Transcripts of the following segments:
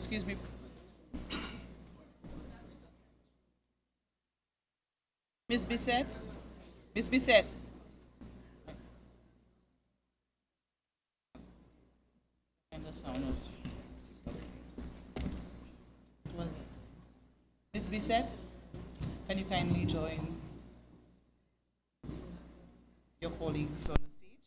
Excuse me. Miss Bissett? Miss Bissett? And the sound of- Miss Bissett, can you kindly join your colleagues on the stage?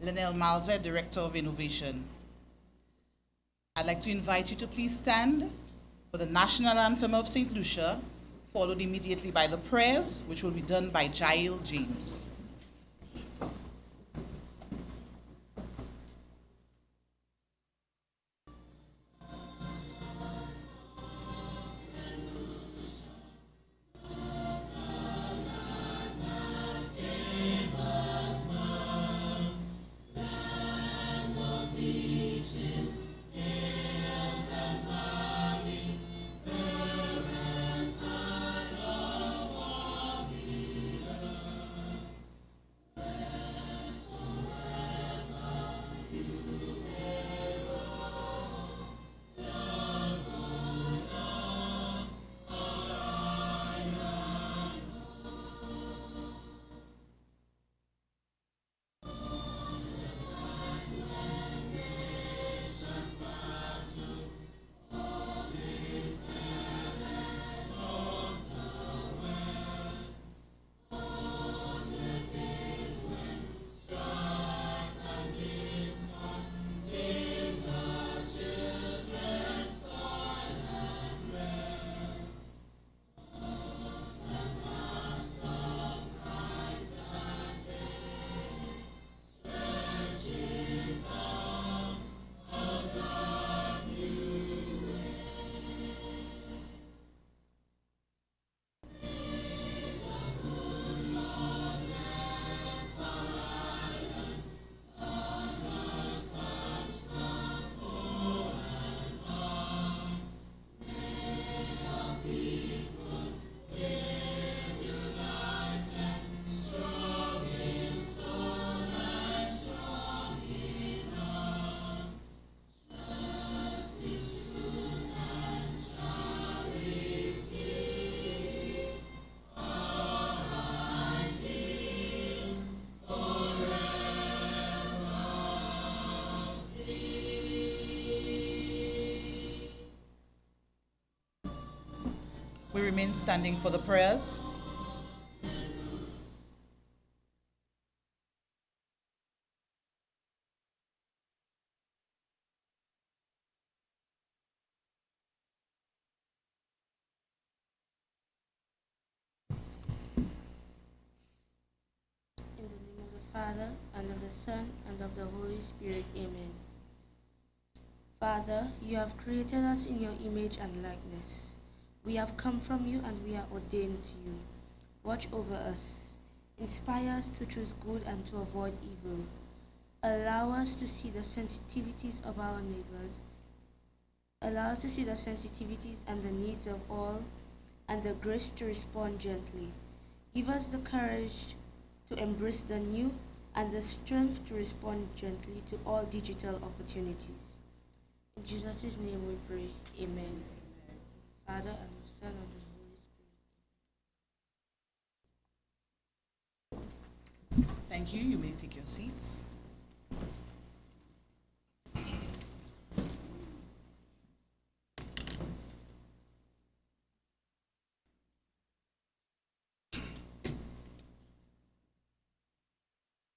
Linnell Malzer, Director of Innovation. I'd like to invite you to please stand for the National Anthem of St. Lucia, followed immediately by the prayers, which will be done by Jael James. We remain standing for the prayers. In the name of the Father, and of the Son, and of the Holy Spirit. Amen. Father, you have created us in your image and likeness. We have come from you and we are ordained to you. Watch over us. Inspire us to choose good and to avoid evil. Allow us to see the sensitivities of our neighbors. Allow us to see the sensitivities and the needs of all and the grace to respond gently. Give us the courage to embrace the new and the strength to respond gently to all digital opportunities. In Jesus' name we pray. Amen. Father, and the Son, and the Holy Spirit. Thank you. You may take your seats.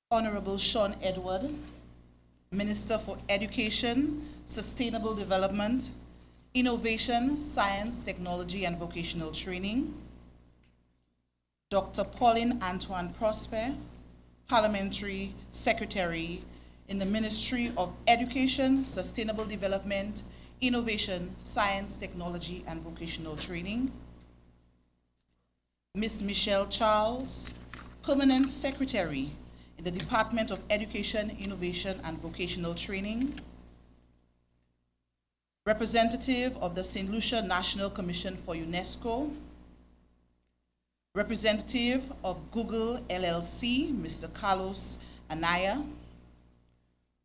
Honorable Sean Edward, Minister for Education, Sustainable Development, Innovation, Science, Technology, and Vocational Training. Dr. Pauline Antoine Prosper, Parliamentary Secretary in the Ministry of Education, Sustainable Development, Innovation, Science, Technology, and Vocational Training. Ms. Michelle Charles, Permanent Secretary in the Department of Education, Innovation, and Vocational Training. representative of the St. Lucia National Commission for UNESCO, representative of Google LLC, Mr. Carlos Anaya,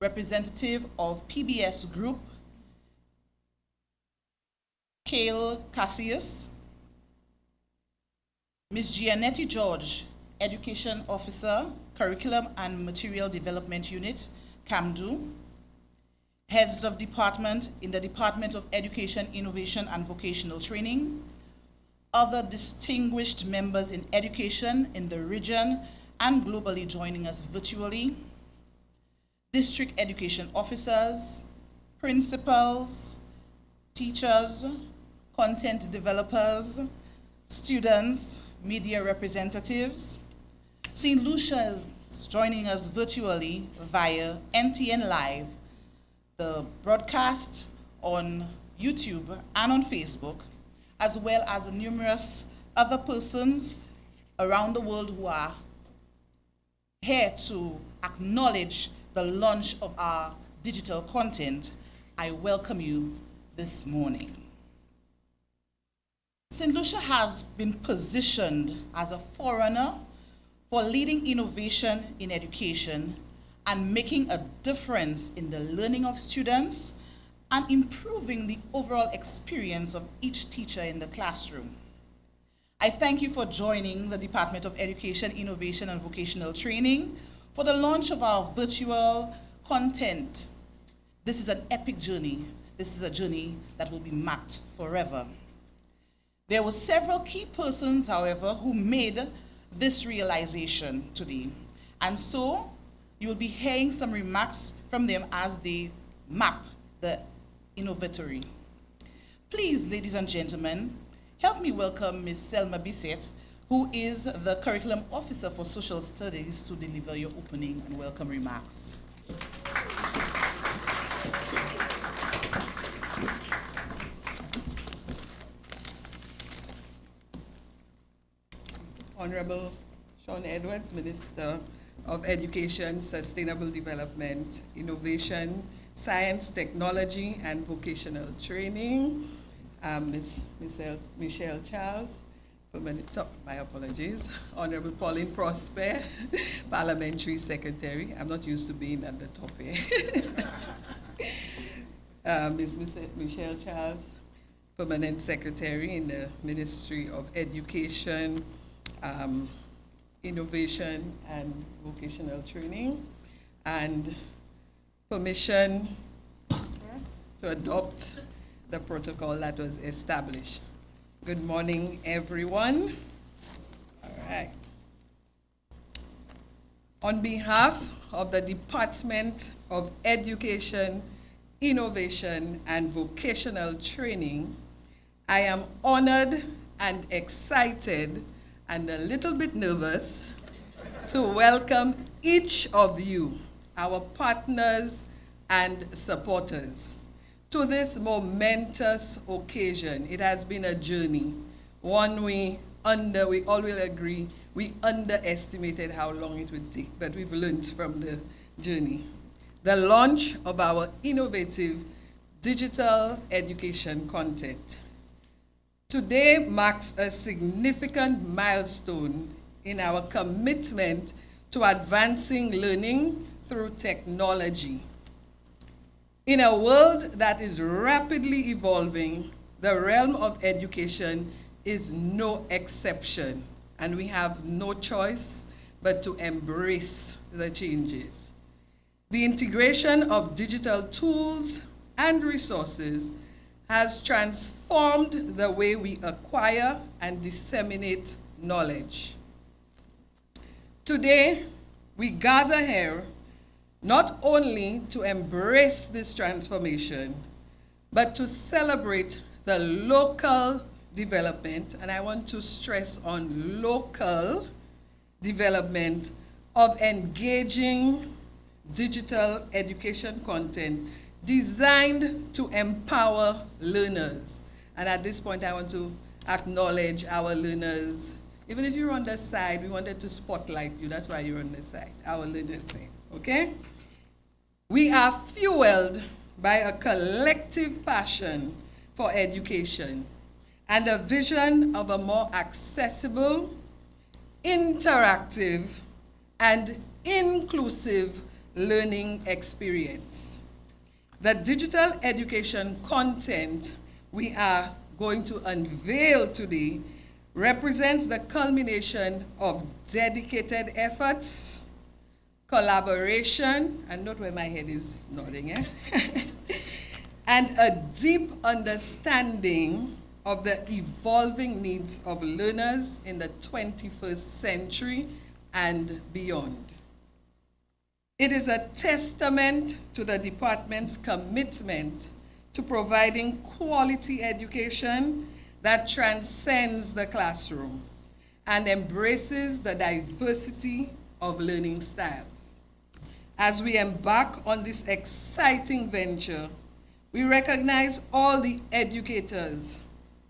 representative of PBS Group, Kale Cassius, Ms. Gianetti George, Education Officer, Curriculum and Material Development Unit, CAMDU, heads of department in the Department of Education, Innovation, and Vocational Training, other distinguished members in education in the region and globally joining us virtually, district education officers, principals, teachers, content developers, students, media representatives. St. Lucia is joining us virtually via NTN Live, the broadcast on YouTube and on Facebook, as well as numerous other persons around the world who are here to acknowledge the launch of our digital content. I welcome you this morning. St. Lucia has been positioned as a forerunner for leading innovation in education and making a difference in the learning of students and improving the overall experience of each teacher in the classroom. I thank you for joining the Department of Education, Innovation, and Vocational Training for the launch of our virtual content. This is an epic journey. This is a journey that will be marked forever. There were several key persons, however, who made this realization today. And so you will be hearing some remarks from them as they map the innovatory. Please, ladies and gentlemen, help me welcome Ms. Selma Bissett, who is the Curriculum Officer for Social Studies, to deliver your opening and welcome remarks. Honorable Sean Edwards, Minister of Education, Sustainable Development, Innovation, Science, Technology, and Vocational Training, Ms. Michelle Charles, my apologies, Honorable Pauline Prosper, Parliamentary Secretary. I'm not used to being at the top here. Ms. Michelle Charles, Permanent Secretary in the Ministry of Education, Innovation and Vocational Training, and permission to adopt the protocol that was established. Good morning, everyone. All right. On behalf of the Department of Education, Innovation, and Vocational Training, I am honored and excited and a little bit nervous to welcome each of you, our partners and supporters, to this momentous occasion. It has been a journey, one we all will agree, we underestimated how long it would take, but we've learned from the journey. The launch of our innovative digital education content. Today marks a significant milestone in our commitment to advancing learning through technology. In a world that is rapidly evolving, the realm of education is no exception, and we have no choice but to embrace the changes. The integration of digital tools and resources has transformed the way we acquire and disseminate knowledge. Today, we gather here not only to embrace this transformation, but to celebrate the local development, and I want to stress on local development of engaging digital education content designed to empower learners. And at this point, I want to acknowledge our learners. Even if you're on the side, we wanted to spotlight you. That's why you're on the side, our learners say, okay? We are fueled by a collective passion for education and a vision of a more accessible, interactive, and inclusive learning experience. The digital education content we are going to unveil today represents the culmination of dedicated efforts, collaboration, and note where my head is nodding, and a deep understanding of the evolving needs of learners in the 21st century and beyond. It is a testament to the department's commitment to providing quality education that transcends the classroom and embraces the diversity of learning styles. As we embark on this exciting venture, we recognize all the educators,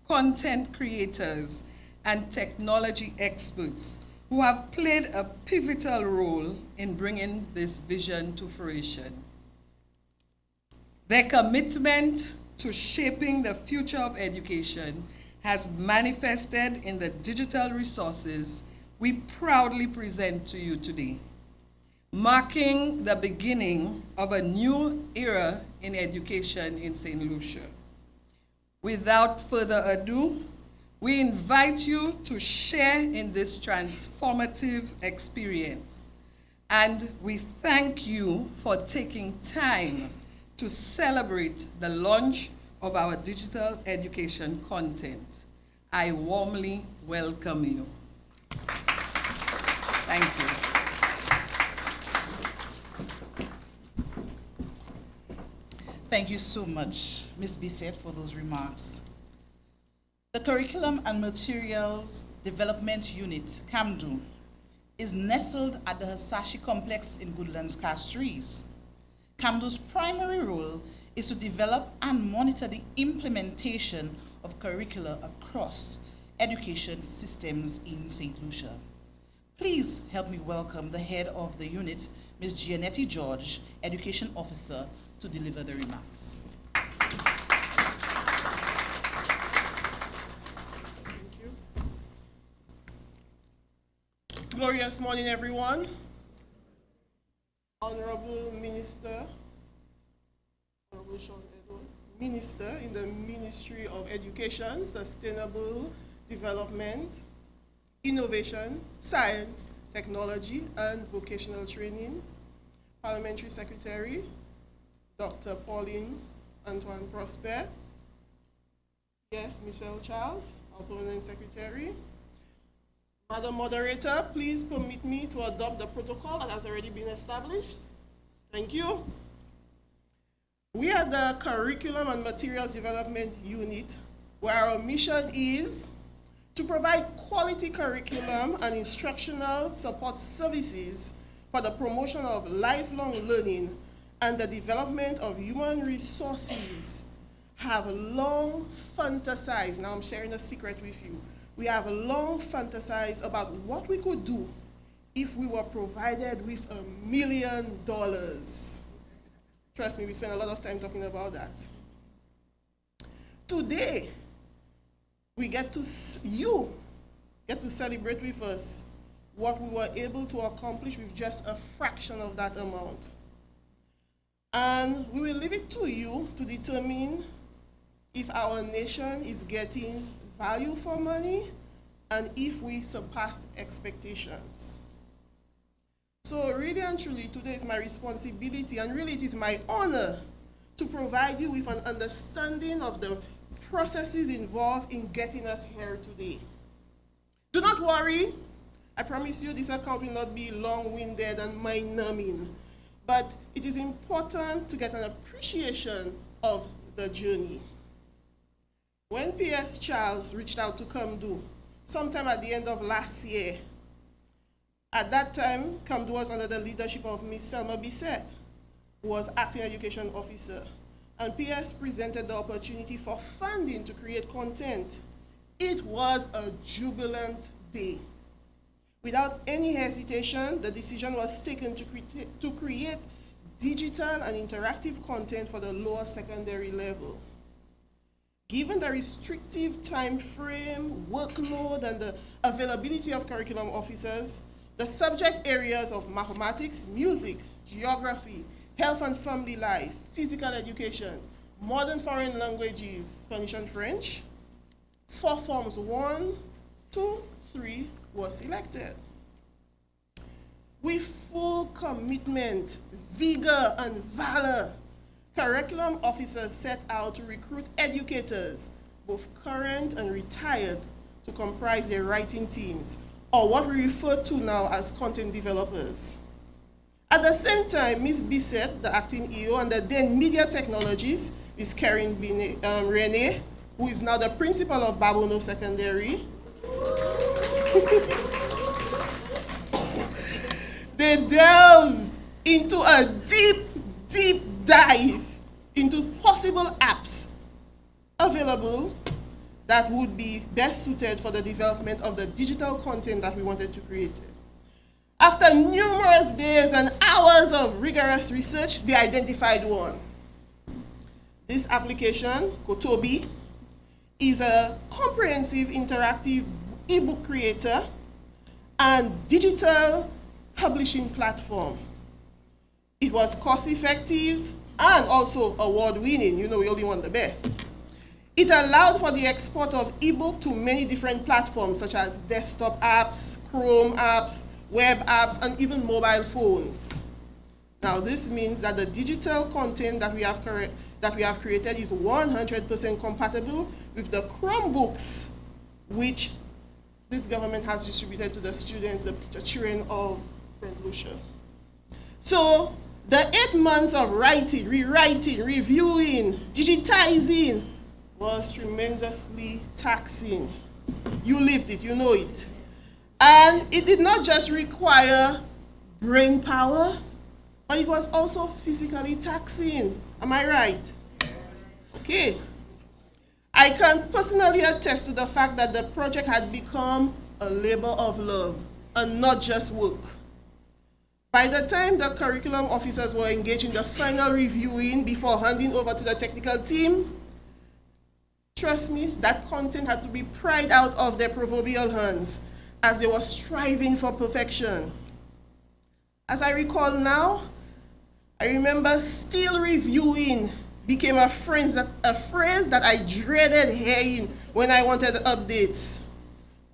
content creators, and technology experts who have played a pivotal role in bringing this vision to fruition. Their commitment to shaping the future of education has manifested in the digital resources we proudly present to you today, marking the beginning of a new era in education in St. Lucia. Without further ado, we invite you to share in this transformative experience, and we thank you for taking time to celebrate the launch of our digital education content. I warmly welcome you. Thank you. Thank you so much, Ms. Bissett, for those remarks. The Curriculum and Materials Development Unit, CAMDU, is nestled at the Hasashi Complex in Goodlands, Castries. CAMDU's primary role is to develop and monitor the implementation of curricula across education systems in St. Lucia. Please help me welcome the head of the unit, Ms. Gianetti George, Education Officer, to deliver the remarks. Glorious morning, everyone. Honorable Minister, Honorable Sean Edward, Minister in the Ministry of Education, Sustainable Development, Innovation, Science, Technology, and Vocational Training, Parliamentary Secretary, Dr. Pauline Antoine Prosper, yes, Michelle Charles, our Permanent Secretary. Madam Moderator, please permit me to adopt the protocol that has already been established. Thank you. We are the Curriculum and Materials Development Unit, where our mission is to provide quality curriculum and instructional support services for the promotion of lifelong learning and the development of human resources. Have long fantasized, now I'm sharing a secret with you. We have long fantasized about what we could do if we were provided with $1 million. Trust me, we spend a lot of time talking about that. Today, you get to celebrate with us what we were able to accomplish with just a fraction of that amount. And we will leave it to you to determine if our nation is getting value for money and if we surpass expectations. So really and truly, today is my responsibility, and really it is my honor to provide you with an understanding of the processes involved in getting us here today. Do not worry. I promise you this account will not be long-winded and mind-numbing, but it is important to get an appreciation of the journey. When P.S. Charles reached out to CAMDU, sometime at the end of last year, at that time, CAMDU was under the leadership of Ms. Selma Bissett, who was acting education officer, and P.S. presented the opportunity for funding to create content. It was a jubilant day. Without any hesitation, the decision was taken to create digital and interactive content for the lower secondary level. Given the restrictive time frame, workload, and the availability of curriculum officers, the subject areas of mathematics, music, geography, health and family life, physical education, modern foreign languages, Spanish and French, for forms 1, 2, 3 were selected. With full commitment, vigor, and valor, curriculum officers set out to recruit educators, both current and retired, to comprise their writing teams, or what we refer to now as content developers. At the same time, Ms. Bissett, the acting EO, and the then Media Technologies, Ms. Karen Rene, who is now the principal of Babono Secondary, they delved into a deep dive into possible apps available that would be best suited for the development of the digital content that we wanted to create. After numerous days and hours of rigorous research, they identified one. This application, Kotobi, is a comprehensive interactive ebook creator and digital publishing platform. It was cost-effective and also award-winning. You know, we only want the best. It allowed for the export of ebook to many different platforms, such as desktop apps, Chrome apps, web apps, and even mobile phones. Now, this means that the digital content that we have created is 100% compatible with the Chromebooks, which this government has distributed to the students, the children of St. Lucia. So, the 8 months of writing, rewriting, reviewing, digitizing was tremendously taxing. You lived it, you know it. And it did not just require brain power, but it was also physically taxing. Am I right? Okay. I can personally attest to the fact that the project had become a labor of love and not just work. By the time the curriculum officers were engaged in the final reviewing before handing over to the technical team, trust me, that content had to be pried out of their proverbial hands as they were striving for perfection. As I recall now, I remember still reviewing became a phrase that I dreaded hearing when I wanted updates,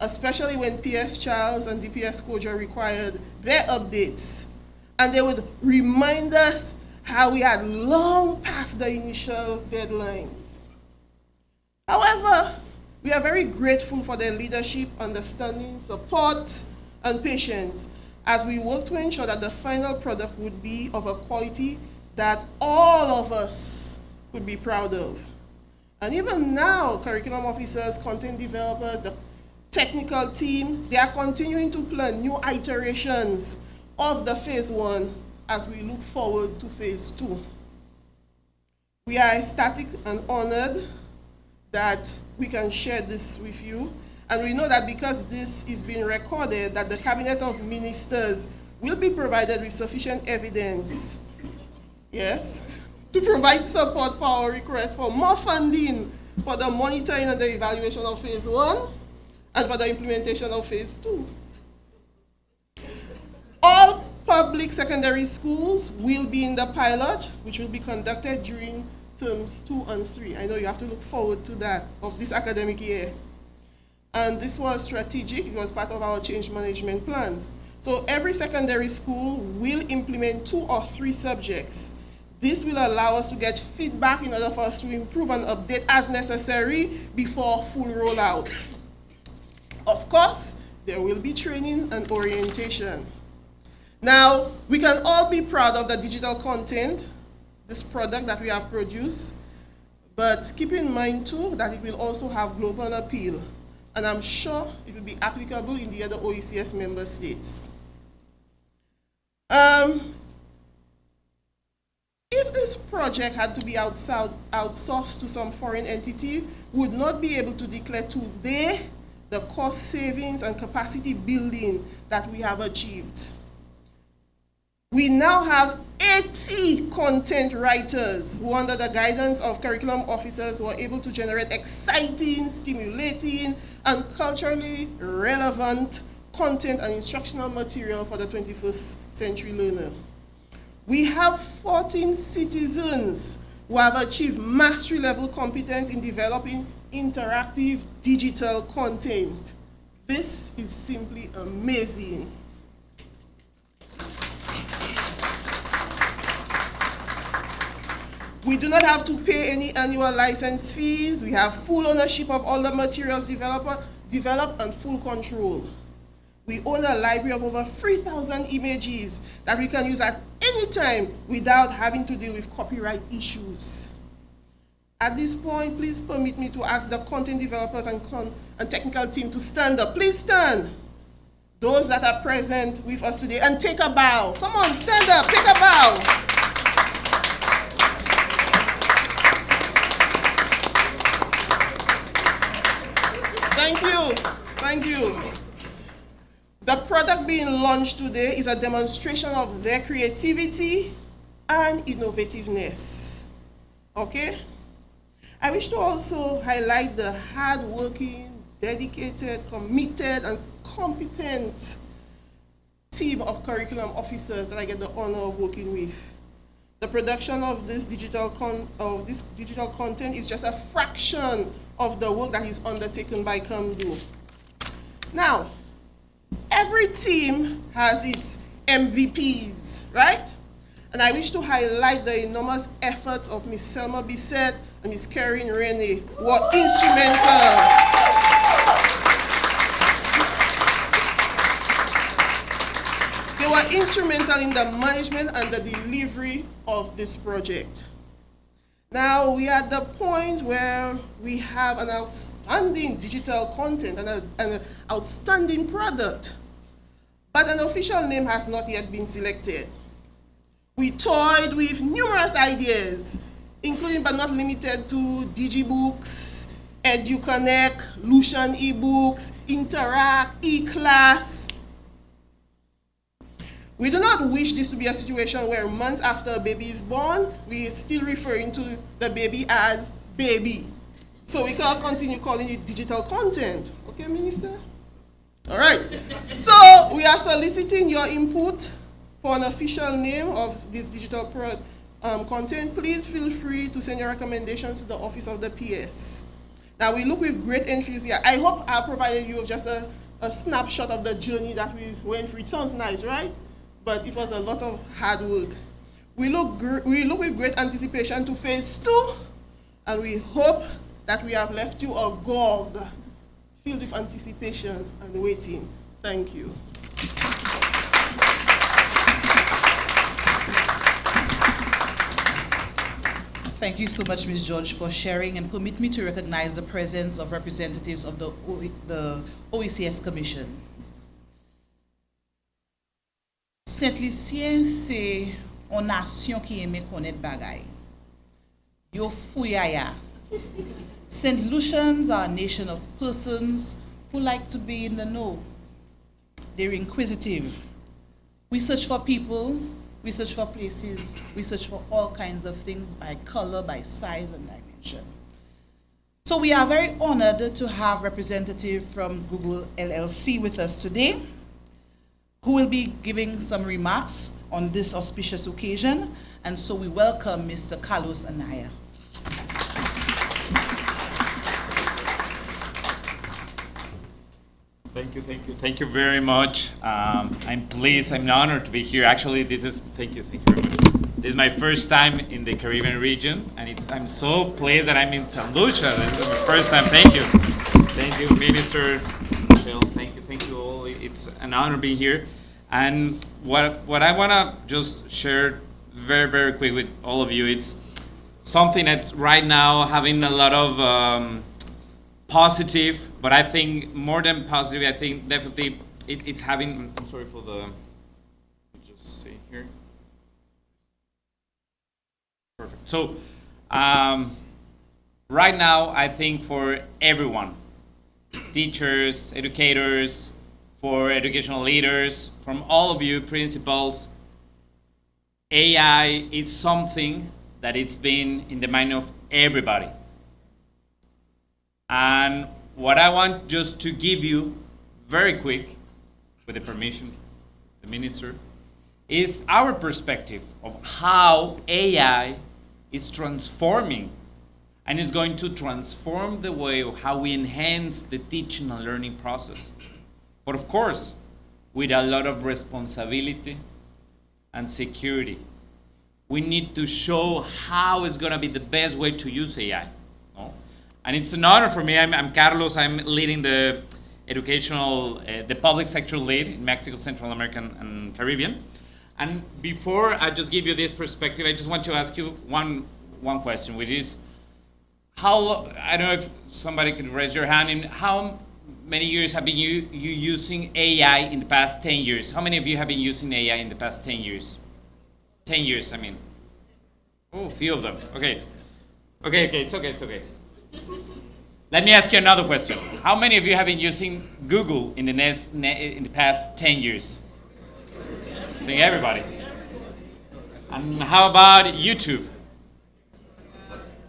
especially when PS Charles and DPS Koja required their updates. And they would remind us how we had long passed the initial deadlines. However, we are very grateful for their leadership, understanding, support, and patience as we work to ensure that the final product would be of a quality that all of us could be proud of. And even now, curriculum officers, content developers, the technical team, they are continuing to plan new iterations of the phase 1 as we look forward to phase 2. We are ecstatic and honored that we can share this with you. And we know that because this is being recorded, that the Cabinet of Ministers will be provided with sufficient evidence, yes, to provide support for our request for more funding for the monitoring and the evaluation of phase 1 and for the implementation of phase 2. All public secondary schools will be in the pilot, which will be conducted during terms 2 and 3. I know you have to look forward to that of this academic year. And this was strategic. It was part of our change management plans. So every secondary school will implement 2 or 3 subjects. This will allow us to get feedback in order for us to improve and update as necessary before full rollout. Of course, there will be training and orientation. Now, we can all be proud of the digital content, this product that we have produced, but keep in mind too that it will also have global appeal, and I'm sure it will be applicable in the other OECS member states. If this project had to be outsourced to some foreign entity, we would not be able to declare today the cost savings and capacity building that we have achieved. We now have 80 content writers who, under the guidance of curriculum officers, were able to generate exciting, stimulating, and culturally relevant content and instructional material for the 21st century learner. We have 14 citizens who have achieved mastery level competence in developing interactive digital content. This is simply amazing. We do not have to pay any annual license fees. We have full ownership of all the materials developed and full control. We own a library of over 3,000 images that we can use at any time without having to deal with copyright issues. At this point, please permit me to ask the content developers and technical team to stand up. Please stand. Those that are present with us today, and take a bow. Come on, stand up, take a bow. Thank you, thank you. The product being launched today is a demonstration of their creativity and innovativeness, okay? I wish to also highlight the hard-working, dedicated, committed, and competent team of curriculum officers that I get the honor of working with. The production of this digital content is just a fraction of the work that is undertaken by CAMDO. Now, every team has its MVPs, right? And I wish to highlight the enormous efforts of Ms. Selma Bissett and Ms. Karen Rennie, who were instrumental. They were instrumental in the management and the delivery of this project. Now we are at the point where we have an outstanding digital content and an outstanding product, but an official name has not yet been selected. We toyed with numerous ideas, including but not limited to DigiBooks, EduConnect, Lucian eBooks, Interact, eClass. We do not wish this to be a situation where months after a baby is born, we are still referring to the baby as baby. So we can't continue calling it digital content. Okay, Minister? All right. So we are soliciting your input for an official name of this digital content. Please feel free to send your recommendations to the Office of the PS. Now we look with great enthusiasm. I hope I provided you with just a snapshot of the journey that we went through. It sounds nice, right? But it was a lot of hard work. We look with great anticipation to phase 2, and we hope that we have left you agog, filled with anticipation and waiting. Thank you. Thank you so much, Ms. George, for sharing, and permit me to recognize the presence of representatives of the OECS Commission. Saint-Lucien, c'est une nation qui aime connaître bagay. Yo fuyaya. St. Lucians are a nation of persons who like to be in the know. They're inquisitive. We search for people, we search for places, we search for all kinds of things by color, by size, and dimension. So we are very honored to have representative from Google LLC with us today, who will be giving some remarks on this auspicious occasion. And so we welcome Mr. Carlos Anaya. Thank you very much. I'm pleased, I'm honored to be here. Actually, thank you very much. This is my first time in the Caribbean region, and I'm so pleased that I'm in St. Lucia. This is my first time. Thank you, Minister Michelle. Thank you all. It's an honor being here. And what I want to just share very, very quick with all of you, it's something that's right now having a lot of positive, but I think more than positive, I think definitely it's having, I'm sorry for the, just see here. Perfect. So right now, I think for everyone, teachers, educators, for educational leaders, from all of you, principals, AI is something that it's been in the mind of everybody. And what I want just to give you very quick, with the permission of the minister, is our perspective of how AI is transforming and is going to transform the way of how we enhance the teaching and learning process. But of course, with a lot of responsibility and security. We need to show how it's going to be the best way to use AI. No? And it's an honor for me. I'm Carlos. I'm leading the educational, the public sector lead in Mexico, Central America, and Caribbean. And before I just give you this perspective, I just want to ask you one question, which is, I don't know if somebody could raise your hand, in how many years have been you using AI in the past 10 years? How many of you have been using AI in the past 10 years? 10 years, I mean. Oh, a few of them. Okay, it's okay. Let me ask you another question. How many of you have been using Google in the past 10 years? I think everybody. And how about YouTube?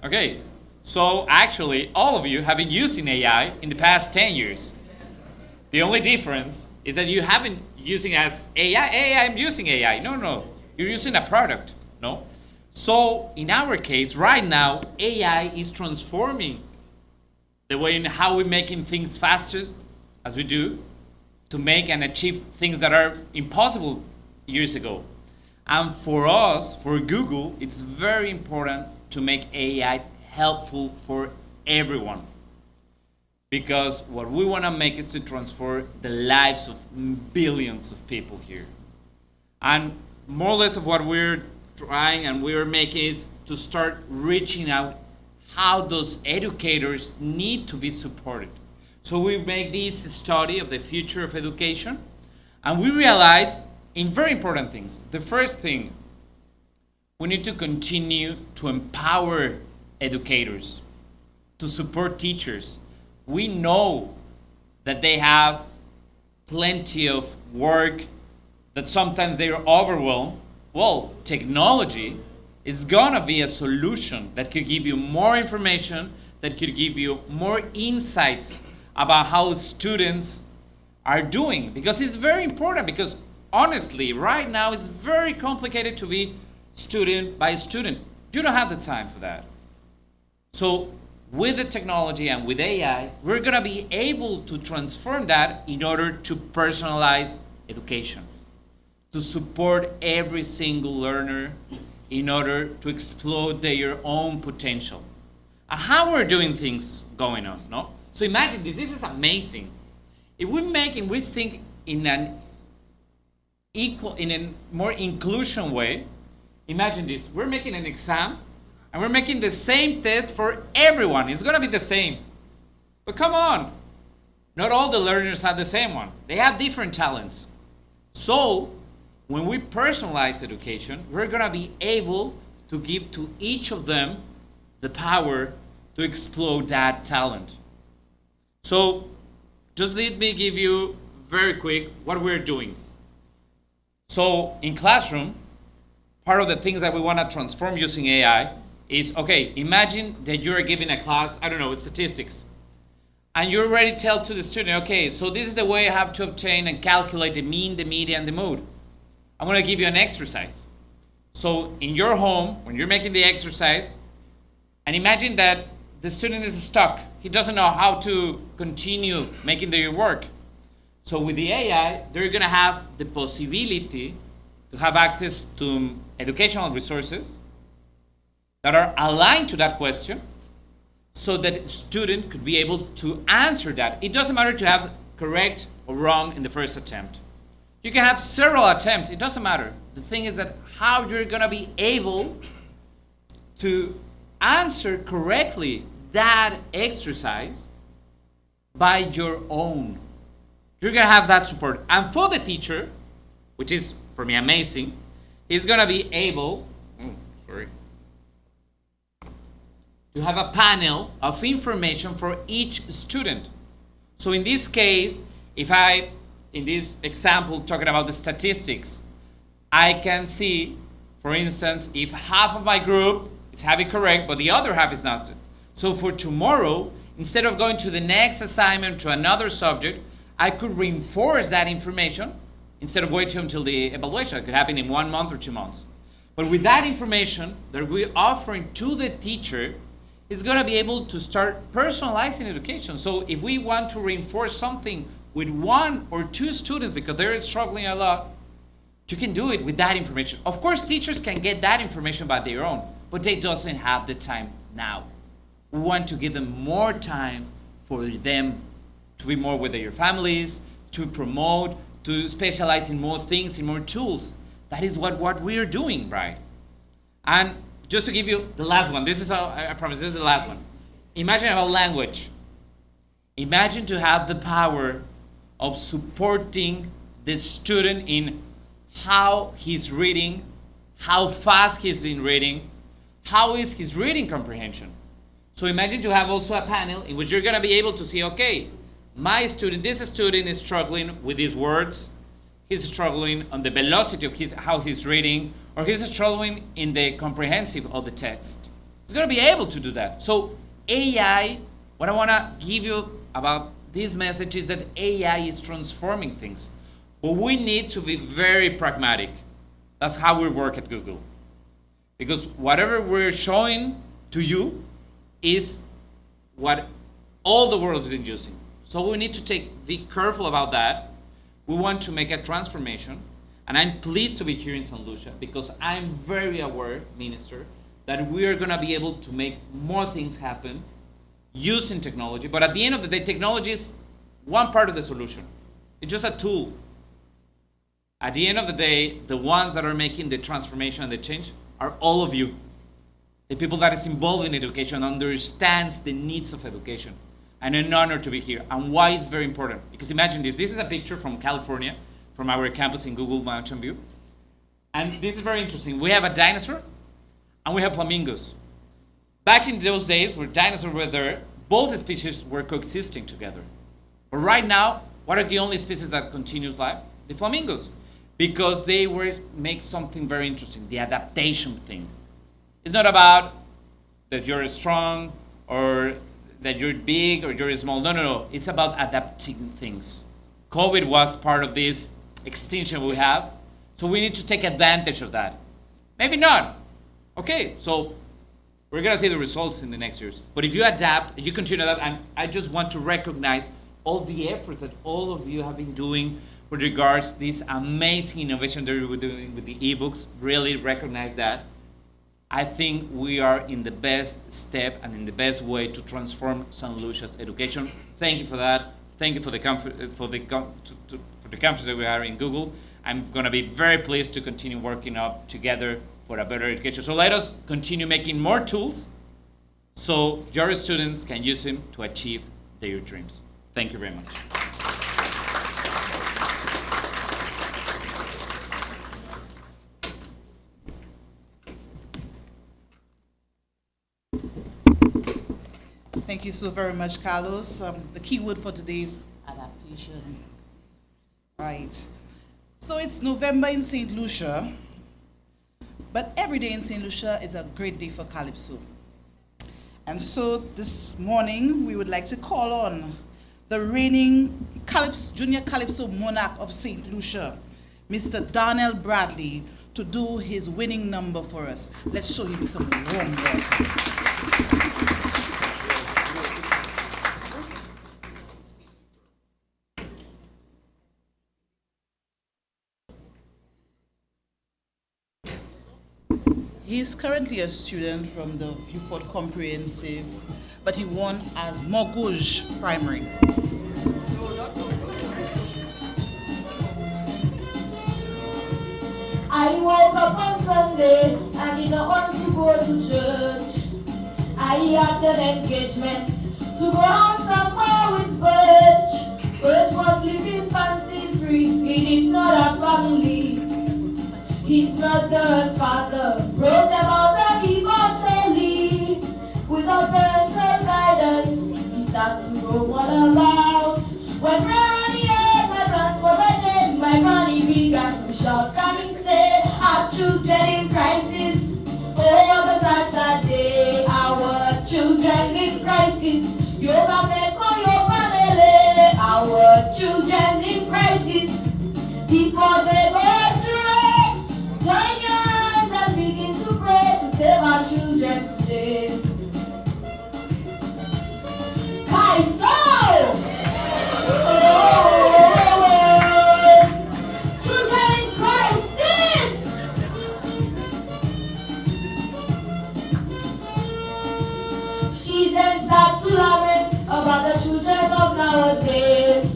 Okay, so actually all of you have been using AI in the past 10 years. The only difference is that you haven't using as AI, I'm using AI. No, you're using a product, no? So in our case, right now, AI is transforming the way in how we're making things faster, as we do, to make and achieve things that are impossible years ago. And for us, for Google, it's very important to make AI helpful for everyone. Because what we want to make is to transform the lives of billions of people here. And more or less of what we're trying and we're making is to start reaching out how those educators need to be supported. So we make this study of the future of education, and we realize in very important things. The first thing, we need to continue to empower educators, to support teachers. We know that they have plenty of work, that sometimes they're overwhelmed. Well, technology is gonna be a solution that could give you more information, that could give you more insights about how students are doing. Because it's very important, because honestly, right now it's very complicated to be student by student. You don't have the time for that. So with the technology and with AI, we're gonna be able to transform that in order to personalize education, to support every single learner in order to explode their own potential. And how we're doing things going on, no? So imagine this is amazing. If we think in a more inclusion way, imagine this, we're making an exam and we're making the same test for everyone. It's gonna be the same. But come on, not all the learners have the same one. They have different talents. So when we personalize education, we're gonna be able to give to each of them the power to explode that talent. So just let me give you very quick what we're doing. So in classroom, part of the things that we want to transform using AI is, okay, imagine that you're giving a class, I don't know, statistics. And you already tell to the student, okay, so this is the way I have to obtain and calculate the mean, the median, the mode. I'm going to give you an exercise. So in your home, when you're making the exercise, and imagine that the student is stuck. He doesn't know how to continue making their work. So with the AI, they're going to have the possibility to have access to educational resources that are aligned to that question, so that a student could be able to answer that. It doesn't matter to have correct or wrong in the first attempt. You can have several attempts, it doesn't matter. The thing is that how you're gonna be able to answer correctly that exercise by your own. You're gonna have that support. And for the teacher, which is for me amazing, is gonna be able, to have a panel of information for each student. So in this case, if in this example, talking about the statistics, I can see For instance, if half of my group is having correct, but the other half is not. So for tomorrow, instead of going to the next assignment to another subject, I could reinforce that information instead of waiting until the evaluation. It could happen in 1 month or 2 months. But with that information that we're offering to the teacher, is going to be able to start personalizing education. So if we want to reinforce something with 1 or 2 students because they're struggling a lot, you can do it with that information. Of course, teachers can get that information by their own, but they doesn't have the time now. We want to give them more time for them to be more with their families, to promote, to specialize in more things, in more tools. That is what we're doing, right? And just to give you the last one, this is how, I promise, this is the last one. Imagine a language. Imagine to have the power of supporting the student in how he's reading, how fast he's been reading, how is his reading comprehension. So imagine to have also a panel in which you're going to be able to see, okay, this student is struggling with these words, he's struggling on the velocity of how he's reading, or he's struggling in the comprehensive of the text. He's going to be able to do that. So AI, what I want to give you about this message is that AI is transforming things. But we need to be very pragmatic. That's how we work at Google. Because whatever we're showing to you is what all the world has been using. So we need to be careful about that. We want to make a transformation. And I'm pleased to be here in St. Lucia because I'm very aware, Minister, that we are going to be able to make more things happen using technology. But at the end of the day, technology is one part of the solution. It's just a tool. At the end of the day, the ones that are making the transformation and the change are all of you. The people that is involved in education understands the needs of education. And an honor to be here. And why it's very important. Because imagine this. This is a picture from California, from our campus in Google Mountain View. And this is very interesting. We have a dinosaur and we have flamingos. Back in those days where dinosaurs were there, both species were coexisting together. But right now, what are the only species that continues life? The flamingos. Because they make something very interesting, the adaptation thing. It's not about that you're strong or that you're big or you're small. No. It's about adapting things. COVID was part of this extinction we have. So we need to take advantage of that. Maybe not. Okay, so we're going to see the results in the next years. But if you adapt, if you continue that, and I just want to recognize all the efforts that all of you have been doing with regards to this amazing innovation that we're doing with the ebooks. Really recognize that. I think we are in the best step and in the best way to transform St. Lucia's education. Thank you for that. Thank you for the comfort, for the conference that we are in Google. I'm going to be very pleased to continue working up together for a better education. So let us continue making more tools so your students can use them to achieve their dreams. Thank you very much. Thank you so very much, Carlos. The key word for today is adaptation. Right. So it's November in St. Lucia, but every day in St. Lucia is a great day for Calypso. And so this morning, we would like to call on the reigning Junior Calypso monarch of St. Lucia, Mr. Darnell Bradley, to do his winning number for us. Let's show him some warm welcome. He is currently a student from the Vieux-Fort Comprehensive, but he won as Morgouge Primary. I woke up on Sunday and did not want to go to church. I had an engagement to go out somewhere with Birch. Birch was living fancy free, he did not have family. He's not the father, wrote about a divorce early. Without parental guidance, he started to roam all about. When Granny heard my plans for my name, my granny began to shout, can he say, our children in crisis. Oh, what a Saturday, our children in crisis. Our children in crisis. Before they go astray, join your hands and begin to pray to save our children today. Kaiso! Children in crisis! She then sat to lament about the children of nowadays.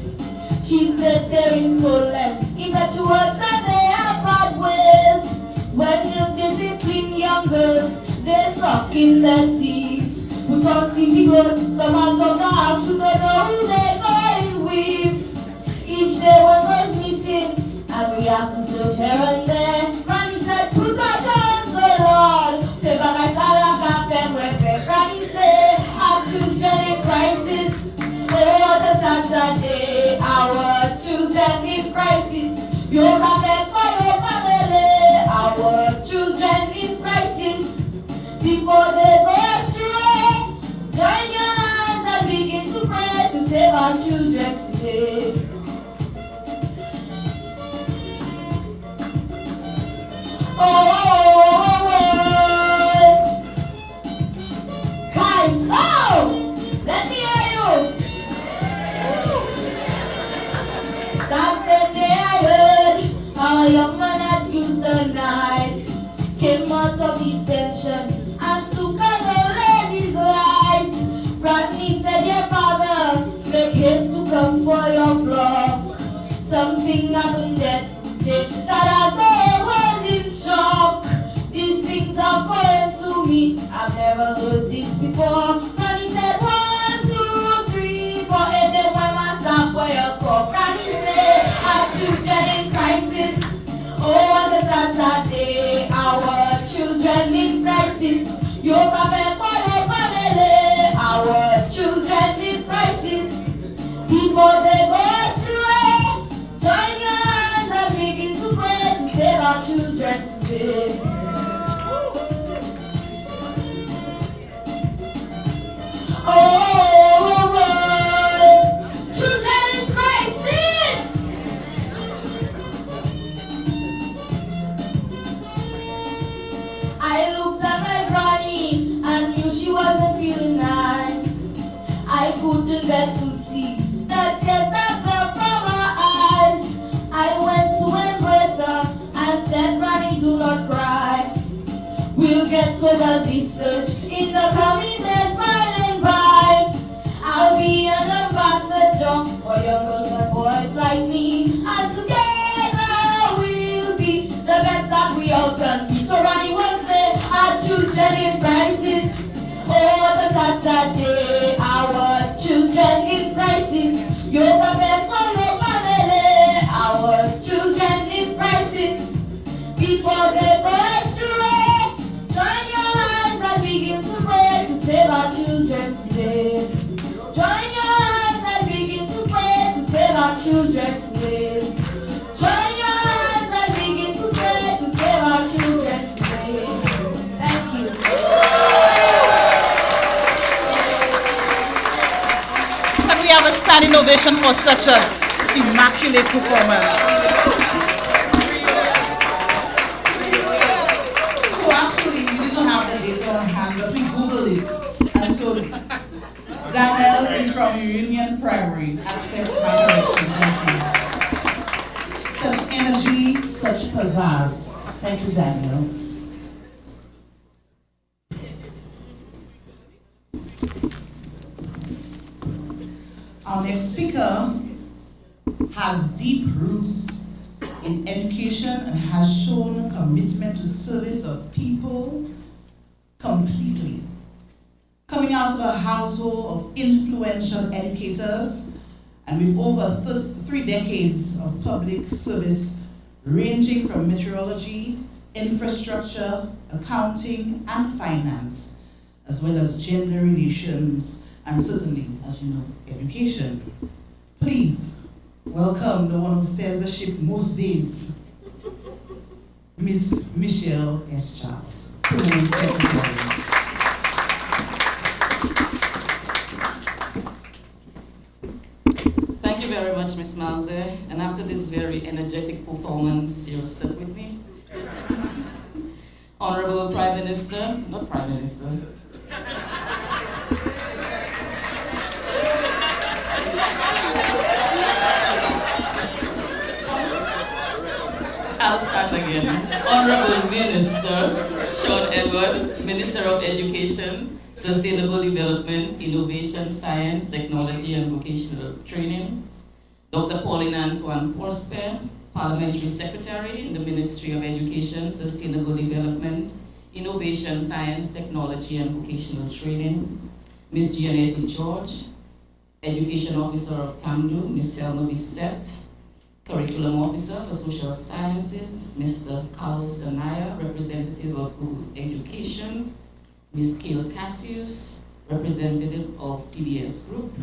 She said they're intolerant, impetuous, and they have bad ways. When you discipline young girls, they suck in their teeth. Put on sleepy clothes, some out of the house, you don't know who they're going with. Each day one was missing, and we have to search here and there. Granny said, put our hands on Lord. Say, but I saw like a pen with it. Granny said, our children in crisis. Oh, what a Saturday, our children in crisis. You have been for your family, our children in crisis. Before they go astray, join your hands and begin to pray to save our children today. Guys, let me hear you. That same day I heard how a young man had used a knife, came out of detention and took another lady's life. Rodney said, your father, make haste to come for your flock. Something happened there today that has all was in shock. These things are foreign to me, I've never heard this before. Rodney said, 1, 2, 3, 4, and then my master for your cup. Rodney said, our children in crisis. Oh, what a Saturday, our children in crisis. You have for your family, our children in crisis. Before they go astray, join your hands and begin to pray to save our children today. Children in crisis. I looked at my granny and knew she wasn't feeling nice. I couldn't bear to see the tears that fell from her eyes. I went to embrace her and said, Granny, do not cry. We'll get over this search in the coming days by and by. I'll be an ambassador for young girls and boys like me, and together we'll be the best that we all can be. So Granny will say, our children in crisis. Oh, what a Saturday, our children in crisis. You can bet for your family, our children in crisis. Before they go astray, join your hands and begin to pray to save our children today. Join your hands and begin to pray to save our children today. Join your hands and begin to pray to save our children today. Thank you. Can we have a standing ovation for such an immaculate performance? So actually, we didn't have the data on hand, but we Googled it. And so Daniel is from Union Primary. Accept my correction. Thank you. Such energy, such pizzazz. Thank you, Daniel. Our next speaker has deep roots in education and has shown commitment to service of people completely. Coming out of a household of influential educators and with over 3 decades of public service ranging from meteorology, infrastructure, accounting, and finance, as well as gender relations, and certainly, as you know, education. Please welcome the one who steers the ship most days, Ms. Michelle S. Charles, Permanent Secretary. Thank you very much, Ms. Mauser. And after this very energetic performance, you're stuck with me. Honorable Prime Minister, not Prime Minister. I'll start again. Honorable Minister Sean Edward, Minister of Education, Sustainable Development, Innovation, Science, Technology, and Vocational Training. Dr. Pauline Antoine Prosper, Parliamentary Secretary in the Ministry of Education, Sustainable Development, Innovation, Science, Technology, and Vocational Training. Ms. Gianetti George, Education Officer of CAMDU, Ms. Selma Bissett, Curriculum Officer for Social Sciences, Mr. Carlos Anaya, Representative of Google Education, Ms. Kayla Cassius, Representative of PBS Group,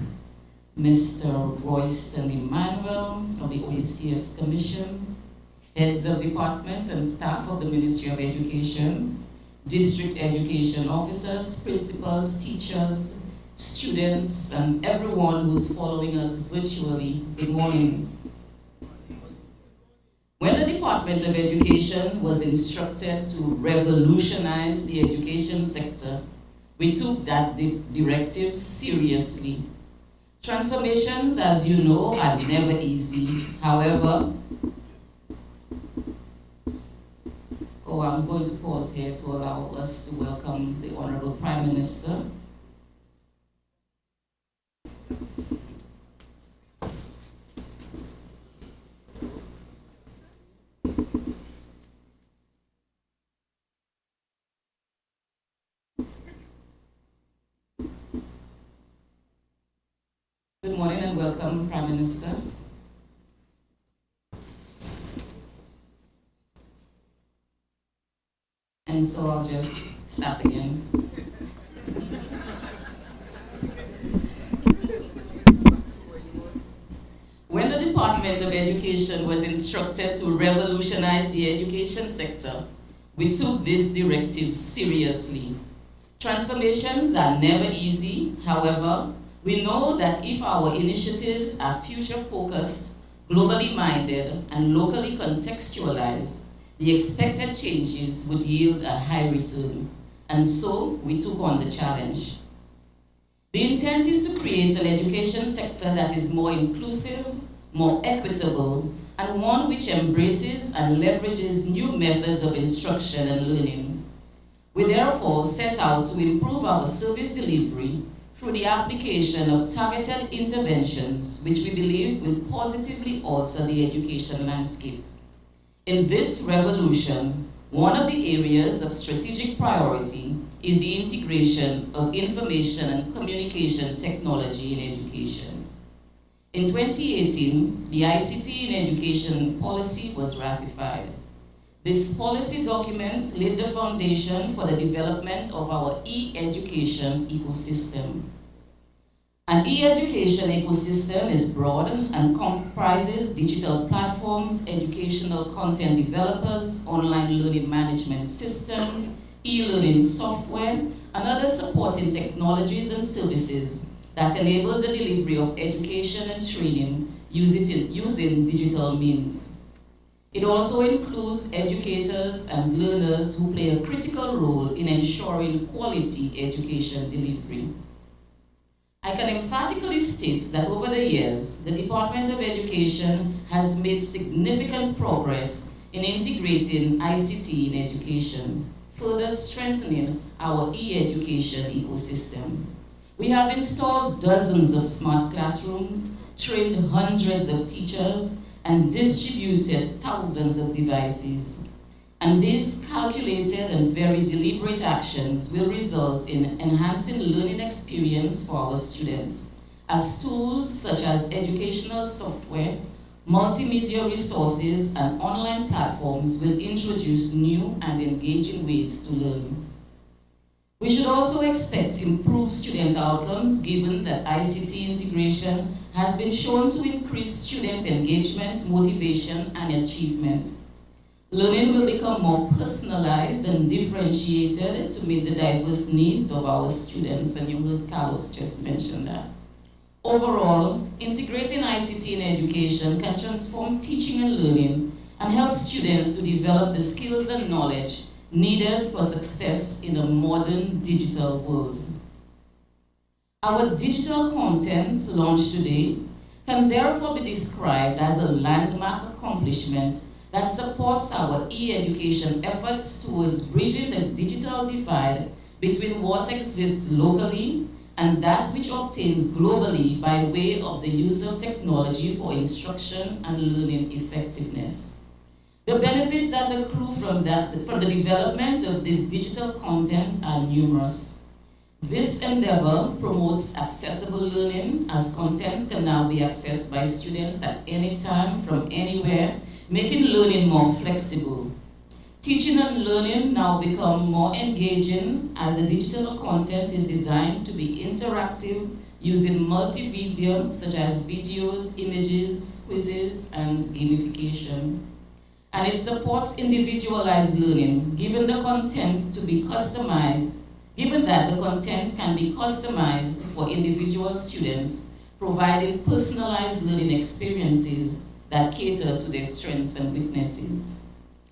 Mr. Royston Emmanuel of the OECS Commission, heads of department and staff of the Ministry of Education, district education officers, principals, teachers, students, and everyone who's following us virtually. Good morning. When the Department of Education was instructed to revolutionize the education sector, we took that directive seriously. Transformations, as you know, are never easy. However, I'm going to pause here to allow us to welcome the Honorable Prime Minister. Good morning and welcome, Prime Minister. And so I'll just start again. When the Department of Education was instructed to revolutionize the education sector, we took this directive seriously. Transformations are never easy. However, we know that if our initiatives are future-focused, globally minded, and locally contextualized, the expected changes would yield a high return. And so, we took on the challenge. The intent is to create an education sector that is more inclusive, more equitable, and one which embraces and leverages new methods of instruction and learning. We therefore set out to improve our service delivery through the application of targeted interventions, which we believe will positively alter the education landscape. In this revolution, one of the areas of strategic priority is the integration of information and communication technology in education. In 2018, the ICT in Education policy was ratified. This policy document laid the foundation for the development of our e-education ecosystem. An e-education ecosystem is broad and comprises digital platforms, educational content developers, online learning management systems, e-learning software, and other supporting technologies and services that enable the delivery of education and training using digital means. It also includes educators and learners who play a critical role in ensuring quality education delivery. I can emphatically state that over the years, the Department of Education has made significant progress in integrating ICT in education, further strengthening our e-education ecosystem. We have installed dozens of smart classrooms, trained hundreds of teachers, and distributed thousands of devices. And these calculated and very deliberate actions will result in enhancing learning experience for our students, as tools such as educational software, multimedia resources, and online platforms will introduce new and engaging ways to learn. We should also expect improved student outcomes given that ICT integration has been shown to increase student engagement, motivation, and achievement. Learning will become more personalized and differentiated to meet the diverse needs of our students, and you heard Carlos just mention that. Overall, integrating ICT in education can transform teaching and learning and help students to develop the skills and knowledge needed for success in a modern digital world. Our digital content launched today can therefore be described as a landmark accomplishment that supports our e-education efforts towards bridging the digital divide between what exists locally and that which obtains globally by way of the use of technology for instruction and learning effectiveness. The benefits that accrue from the development of this digital content are numerous. This endeavor promotes accessible learning, as content can now be accessed by students at any time from anywhere, making learning more flexible. Teaching and learning now become more engaging as the digital content is designed to be interactive using multimedia such as videos, images, quizzes, and gamification. And it supports individualized learning, given that the content can be customized for individual students, providing personalized learning experiences that cater to their strengths and weaknesses.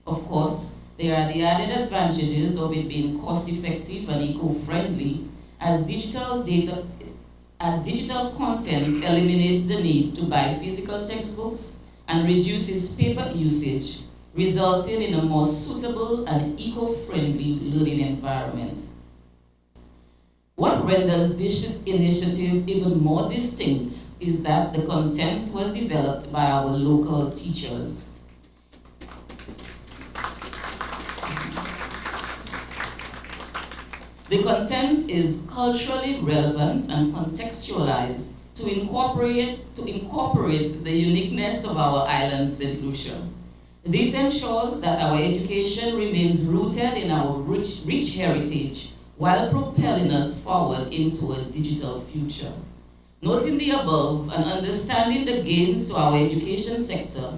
Of course, there are the added advantages of it being cost-effective and eco-friendly, as digital content eliminates the need to buy physical textbooks and reduces paper usage, resulting in a more suitable and eco-friendly learning environment. What renders this initiative even more distinct is that the content was developed by our local teachers. The content is culturally relevant and contextualized to incorporate the uniqueness of our island, St. Lucia. This ensures that our education remains rooted in our rich heritage while propelling us forward into a digital future. Noting the above and understanding the gains to our education sector,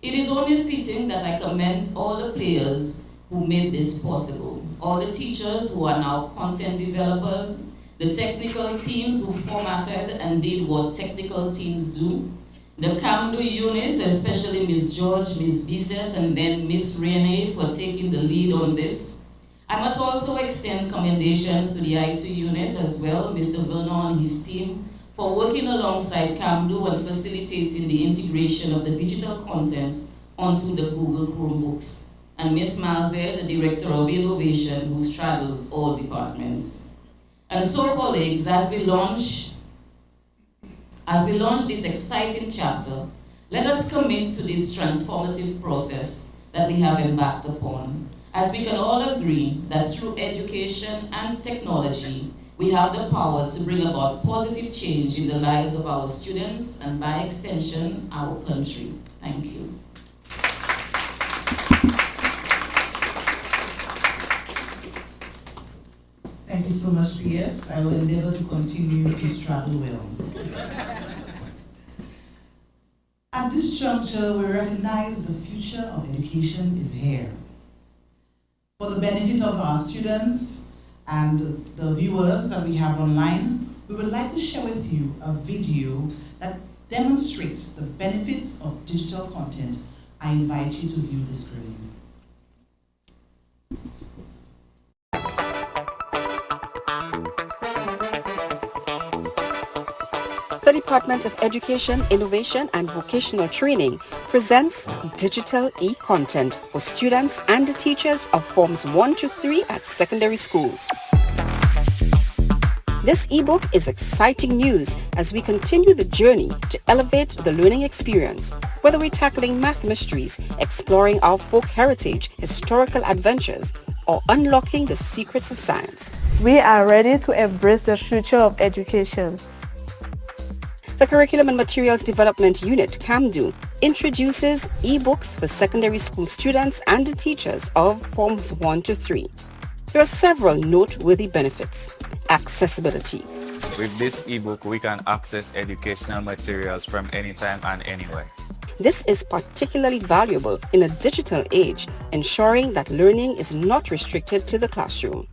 it is only fitting that I commend all the players who made this possible, all the teachers who are now content developers, the technical teams who formatted and did what technical teams do, the CAMDU unit, especially Ms. George, Ms. Bissett, and then Ms. Renee for taking the lead on this. I must also extend commendations to the IT unit as well, Mr. Vernon and his team, for working alongside CAMDU and facilitating the integration of the digital content onto the Google Chromebooks, and Ms. Malze, the Director of Innovation, who straddles all departments. And so, colleagues, as we launch this exciting chapter, let us commit to this transformative process that we have embarked upon, as we can all agree that through education and technology, we have the power to bring about positive change in the lives of our students and, by extension, our country. Thank you. Thank you so much, PS. I will endeavor to continue to straddle well. At this juncture, we recognize the future of education is here. For the benefit of our students and the viewers that we have online, we would like to share with you a video that demonstrates the benefits of digital content. I invite you to view the screen. The Department of Education, Innovation and Vocational Training presents digital e-content for students and the teachers of Forms 1 to 3 at secondary schools. This ebook is exciting news as we continue the journey to elevate the learning experience, whether we're tackling math mysteries, exploring our folk heritage, historical adventures, or unlocking the secrets of science. We are ready to embrace the future of education. The Curriculum and Materials Development Unit, CAMDU, introduces ebooks for secondary school students and the teachers of Forms 1 to 3. There are several noteworthy benefits. Accessibility. With this ebook, we can access educational materials from anytime and anywhere. This is particularly valuable in a digital age, ensuring that learning is not restricted to the classroom.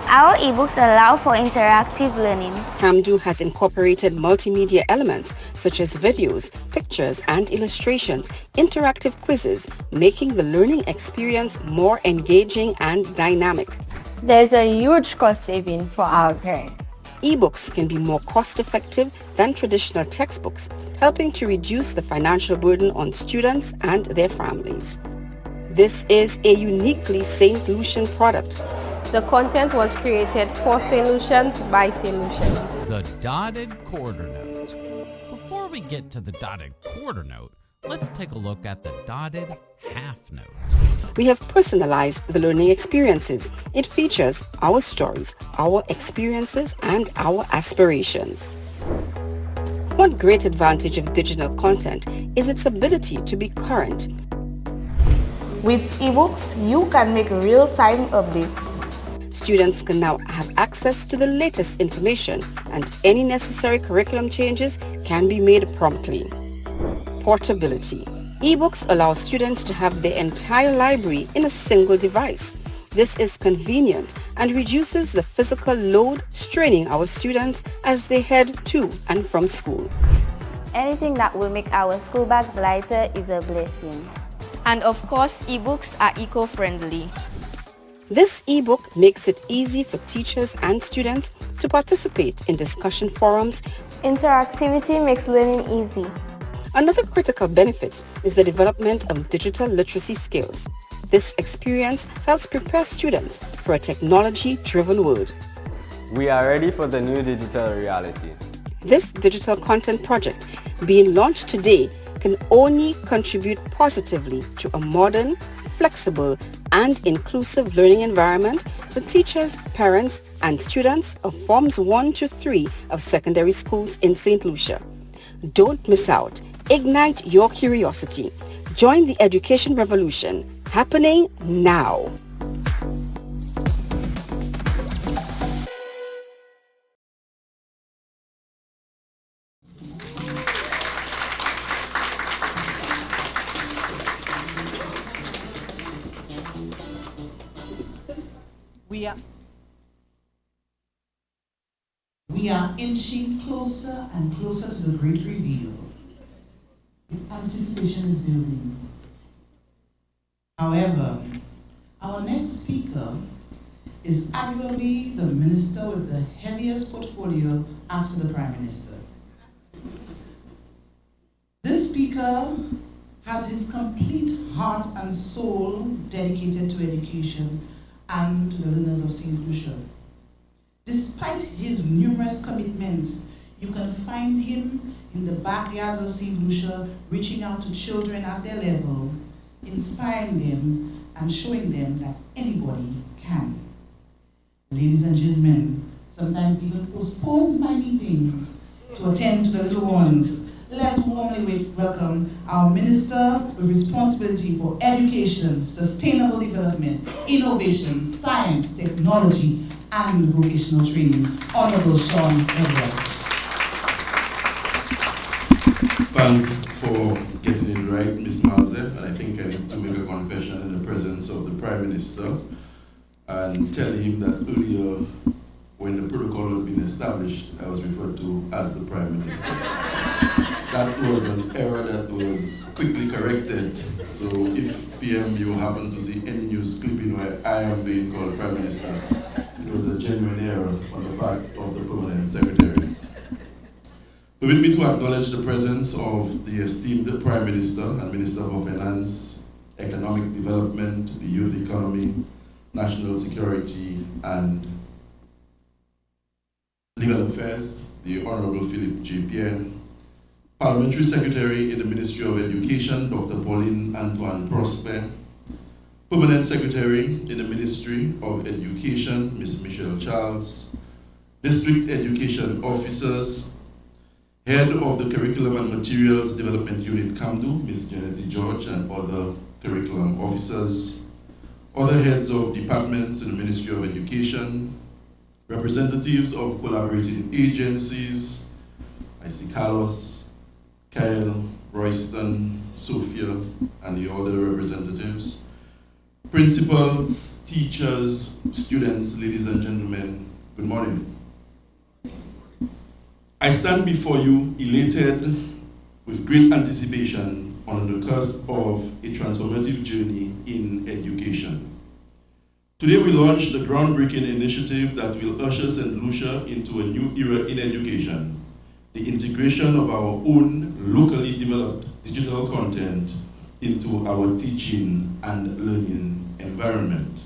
Our ebooks allow for interactive learning. Camdu has incorporated multimedia elements such as videos, pictures, and illustrations, interactive quizzes, making the learning experience more engaging and dynamic. There's a huge cost saving for our parents. Ebooks can be more cost-effective than traditional textbooks, helping to reduce the financial burden on students and their families. This is a uniquely St. Lucian product. The content was created for St. Lucians by St. Lucians. The dotted quarter note. Before we get to the dotted quarter note, let's take a look at the dotted half note. We have personalized the learning experiences. It features our stories, our experiences, and our aspirations. One great advantage of digital content is its ability to be current. With ebooks, you can make real-time updates. Students can now have access to the latest information, and any necessary curriculum changes can be made promptly. Portability. Ebooks allow students to have their entire library in a single device. This is convenient and reduces the physical load, straining our students as they head to and from school. Anything that will make our school bags lighter is a blessing. And of course, ebooks are eco-friendly. This ebook makes it easy for teachers and students to participate in discussion forums. Interactivity makes learning easy. Another critical benefit is the development of digital literacy skills. This experience helps prepare students for a technology-driven world. We are ready for the new digital reality. This digital content project, being launched today, can only contribute positively to a modern, flexible, and inclusive learning environment for teachers, parents, and students of Forms 1 to 3 of secondary schools in St. Lucia. Don't miss out. Ignite your curiosity. Join the education revolution, happening now. We are inching closer and closer to the great reveal. Anticipation is building. However, our next speaker is arguably the minister with the heaviest portfolio after the Prime Minister. This speaker has his complete heart and soul dedicated to education and to the learners of St. Lucia. Despite his numerous commitments, you can find him in the backyards of St. Lucia, reaching out to children at their level, inspiring them and showing them that anybody can. Ladies and gentlemen, sometimes even postpones my meetings to attend to the little ones. Let's warmly welcome our Minister with responsibility for education, sustainable development, innovation, science, technology, and vocational training, Honorable Sean Edward. Thanks for getting it right, Ms. Malze, and I think I need to make a confession in the presence of the Prime Minister and tell him that earlier, when the protocol was being established, I was referred to as the Prime Minister. That was an error that was quickly corrected. So if PM, you happen to see any news clipping where I am being called Prime Minister, it was a genuine error on the part of the Permanent Secretary. Permit me to acknowledge the presence of the esteemed Prime Minister and Minister of Finance, Economic Development, the Youth Economy, National Security, and Legal Affairs, the Honorable Philip J. Pierre, Parliamentary Secretary in the Ministry of Education, Dr. Pauline Antoine Prosper, Permanent Secretary in the Ministry of Education, Ms. Michelle Charles, District Education Officers, Head of the Curriculum and Materials Development Unit, CAMDU, Ms. Janet George, and other curriculum officers, other heads of departments in the Ministry of Education, representatives of collaborating agencies, I see Carlos, Kyle, Royston, Sophia, and the other representatives, principals, teachers, students, ladies and gentlemen, good morning. I stand before you elated with great anticipation on the cusp of a transformative journey in education. Today we launch the groundbreaking initiative that will usher St. Lucia into a new era in education, the integration of our own locally developed digital content into our teaching and learning environment.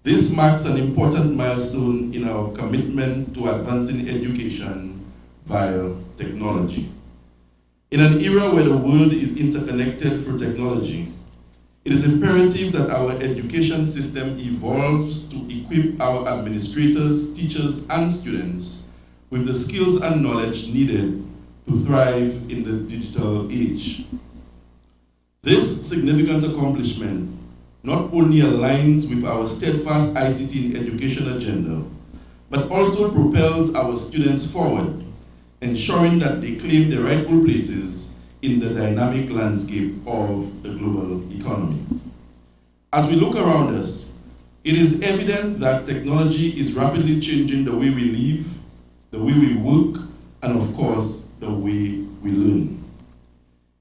This marks an important milestone in our commitment to advancing education via technology. In an era where the world is interconnected through technology, it is imperative that our education system evolves to equip our administrators, teachers, and students with the skills and knowledge needed to thrive in the digital age. This significant accomplishment not only aligns with our steadfast ICT in education agenda, but also propels our students forward, ensuring that they claim their rightful places in the dynamic landscape of the global economy. As we look around us, it is evident that technology is rapidly changing the way we live, the way we work, and of course, the way we learn.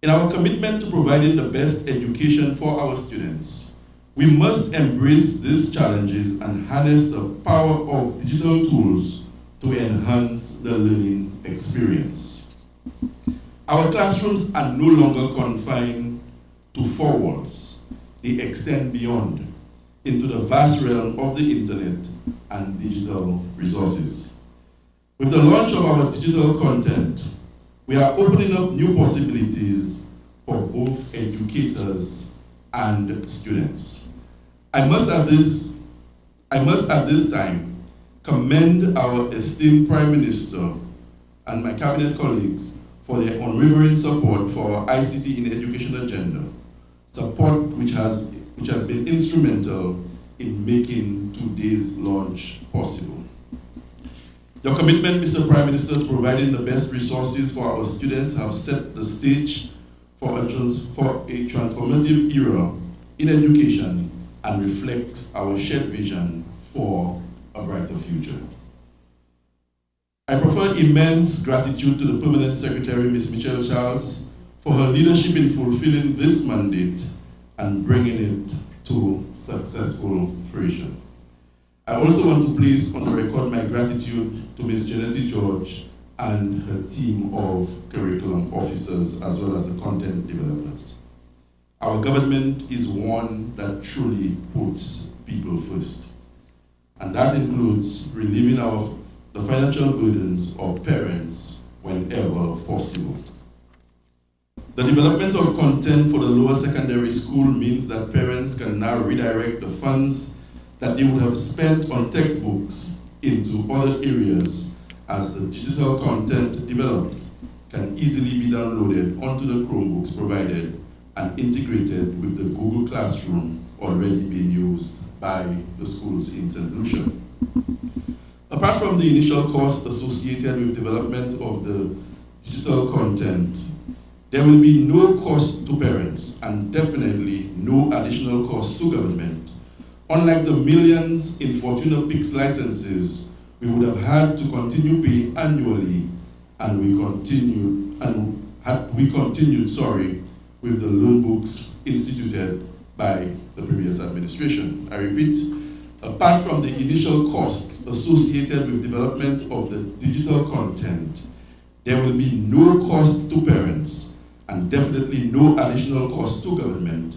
In our commitment to providing the best education for our students, we must embrace these challenges and harness the power of digital tools to enhance the learning experience. Our classrooms are no longer confined to four walls. They extend beyond into the vast realm of the internet and digital resources. With the launch of our digital content, we are opening up new possibilities for both educators and students. I must at this time commend our esteemed Prime Minister and my cabinet colleagues for their unwavering support for our ICT in education agenda, support which has been instrumental in making today's launch possible. Your commitment, Mr. Prime Minister, to providing the best resources for our students have set the stage for a transformative era in education and reflects our shared vision for a brighter future. I prefer immense gratitude to the Permanent Secretary, Ms. Michelle Charles, for her leadership in fulfilling this mandate and bringing it to successful fruition. I also want to place on the record my gratitude to Ms. Janette George and her team of curriculum officers as well as the content developers. Our government is one that truly puts people first, and that includes relieving the financial burdens of parents whenever possible. The development of content for the lower secondary school means that parents can now redirect the funds that they would have spent on textbooks into other areas, as the digital content developed can easily be downloaded onto the Chromebooks provided and integrated with the Google Classroom already being used by the schools in St. Lucia. Apart from the initial costs associated with development of the digital content, there will be no cost to parents and definitely no additional cost to government. Unlike the millions in Fortuna Pix licenses we would have had to continue paying annually, and we continued with the loan books instituted by the previous administration. I repeat, apart from the initial costs associated with development of the digital content, there will be no cost to parents and definitely no additional cost to government,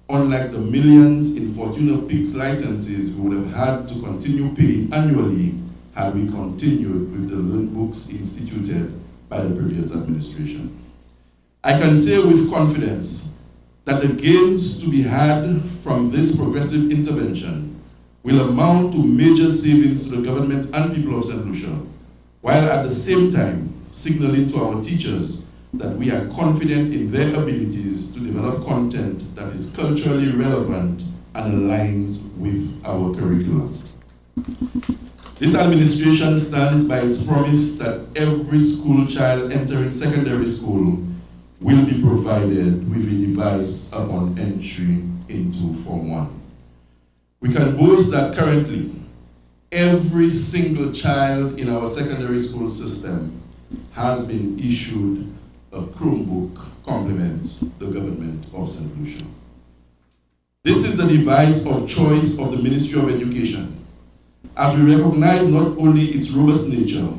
unlike the millions in Fortuna Pix licenses we would have had to continue paying annually had we continued with the loan books instituted by the previous administration. I can say with confidence that the gains to be had from this progressive intervention will amount to major savings to the government and people of St. Lucia, while at the same time signaling to our teachers that we are confident in their abilities to develop content that is culturally relevant and aligns with our curriculum. This administration stands by its promise that every school child entering secondary school will be provided with a device upon entry into Form 1. We can boast that currently, every single child in our secondary school system has been issued a Chromebook complements the government of St. Lucia. This is the device of choice of the Ministry of Education, as we recognize not only its robust nature,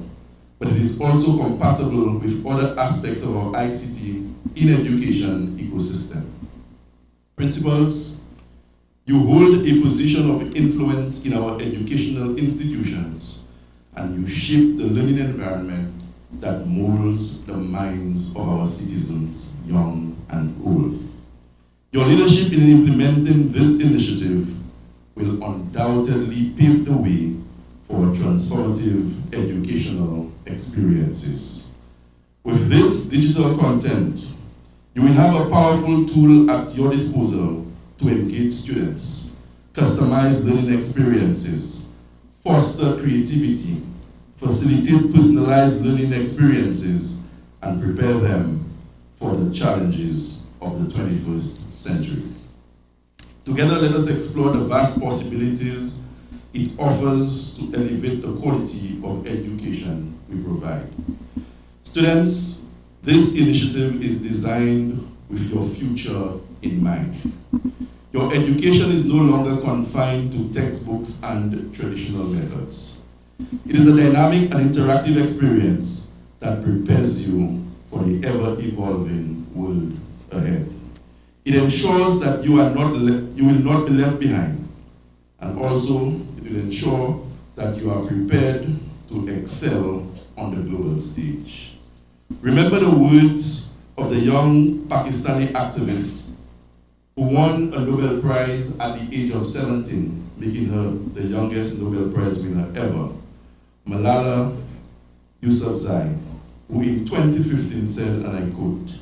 but it is also compatible with other aspects of our ICT in education ecosystem. Principals, you hold a position of influence in our educational institutions, and you shape the learning environment that molds the minds of our citizens, young and old. Your leadership in implementing this initiative will undoubtedly pave the way for transformative educational experiences. With this digital content, you will have a powerful tool at your disposal to engage students, customize learning experiences, foster creativity, facilitate personalized learning experiences, and prepare them for the challenges of the 21st century. Together, let us explore the vast possibilities it offers to elevate the quality of education we provide. Students, this initiative is designed with your future in mind. Your education is no longer confined to textbooks and traditional methods. It is a dynamic and interactive experience that prepares you for the ever-evolving world ahead. It ensures that you will not be left behind, and also it will ensure that you are prepared to excel on the global stage. Remember the words of the young Pakistani activist who won a Nobel Prize at the age of 17, making her the youngest Nobel Prize winner ever, Malala Yousafzai, who in 2015 said, and I quote,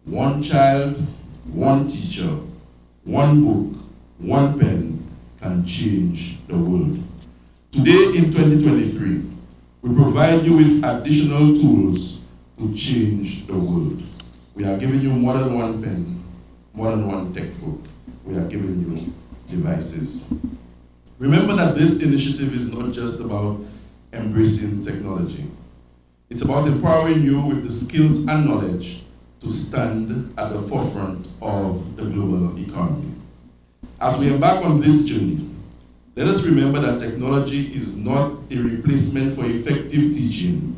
"One child, one teacher, one book, one pen can change the world." Today in 2023, we provide you with additional tools to change the world. We are giving you more than one pen, more than one textbook. We are giving you devices. Remember that this initiative is not just about embracing technology. It's about empowering you with the skills and knowledge to stand at the forefront of the global economy. As we embark on this journey, let us remember that technology is not a replacement for effective teaching.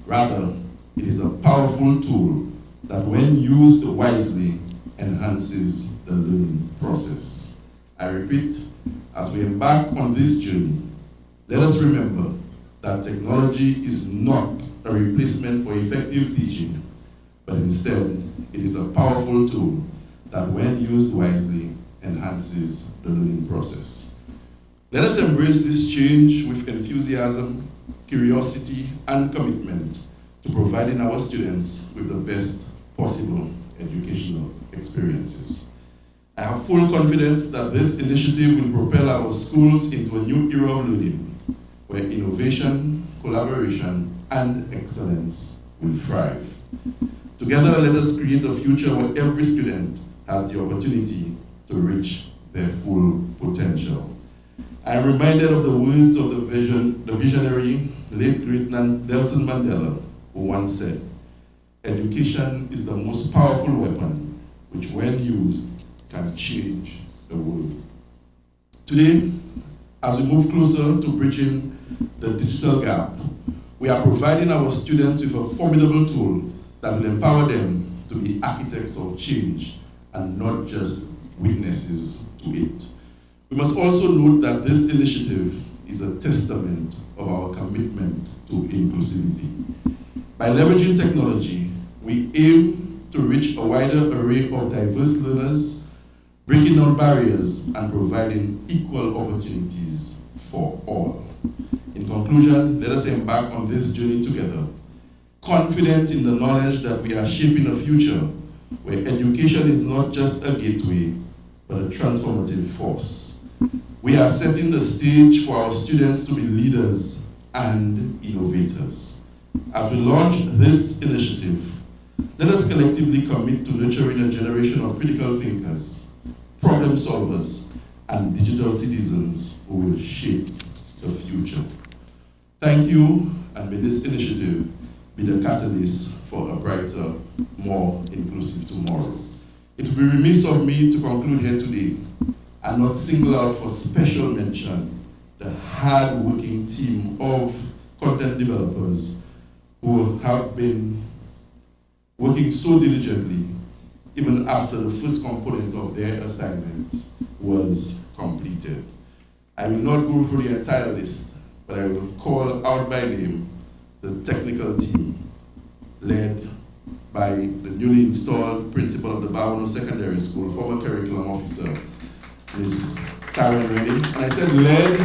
Rather, it is a powerful tool that, when used wisely, enhances the learning process. I repeat, as we embark on this journey, let us remember that technology is not a replacement for effective teaching, but instead, it is a powerful tool that, when used wisely, enhances the learning process. Let us embrace this change with enthusiasm, curiosity, and commitment to providing our students with the best possible educational experiences. I have full confidence that this initiative will propel our schools into a new era of learning, where innovation, collaboration, and excellence will thrive. Together, let us create a future where every student has the opportunity to reach their full potential. I am reminded of the words of the visionary, late great Nelson Mandela, who once said, "Education is the most powerful weapon, which when used can change the world." Today, as we move closer to bridging the digital gap, we are providing our students with a formidable tool that will empower them to be architects of change and not just witnesses to it. We must also note that this initiative is a testament of our commitment to inclusivity. By leveraging technology, we aim to reach a wider array of diverse learners, breaking down barriers and providing equal opportunities for all. In conclusion, let us embark on this journey together, confident in the knowledge that we are shaping a future where education is not just a gateway, but a transformative force. We are setting the stage for our students to be leaders and innovators. As we launch this initiative, Let us collectively commit to nurturing a generation of critical thinkers, problem solvers, and digital citizens who will shape the future. Thank you, and may this initiative be the catalyst for a brighter, more inclusive tomorrow. It will be remiss of me to conclude here today and not single out for special mention the hard-working team of content developers who have been working so diligently even after the first component of their assignment was completed. I will not go through the entire list, but I will call out by name the technical team led by the newly installed principal of the Bawano Secondary School, former curriculum officer, Ms. Karen Rennie. And I said led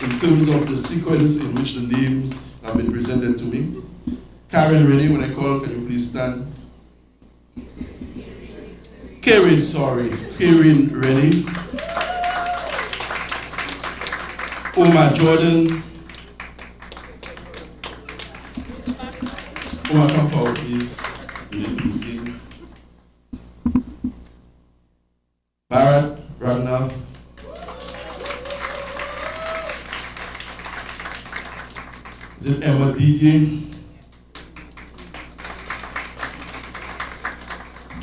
in terms of the sequence in which the names have been presented to me. Karen Rennie, when I call, can you please stand? Karen Rennie. Omar Jordan. Omar, come forward, please. You need to be seen. Bharat Raghunath. Is it Emma Didier?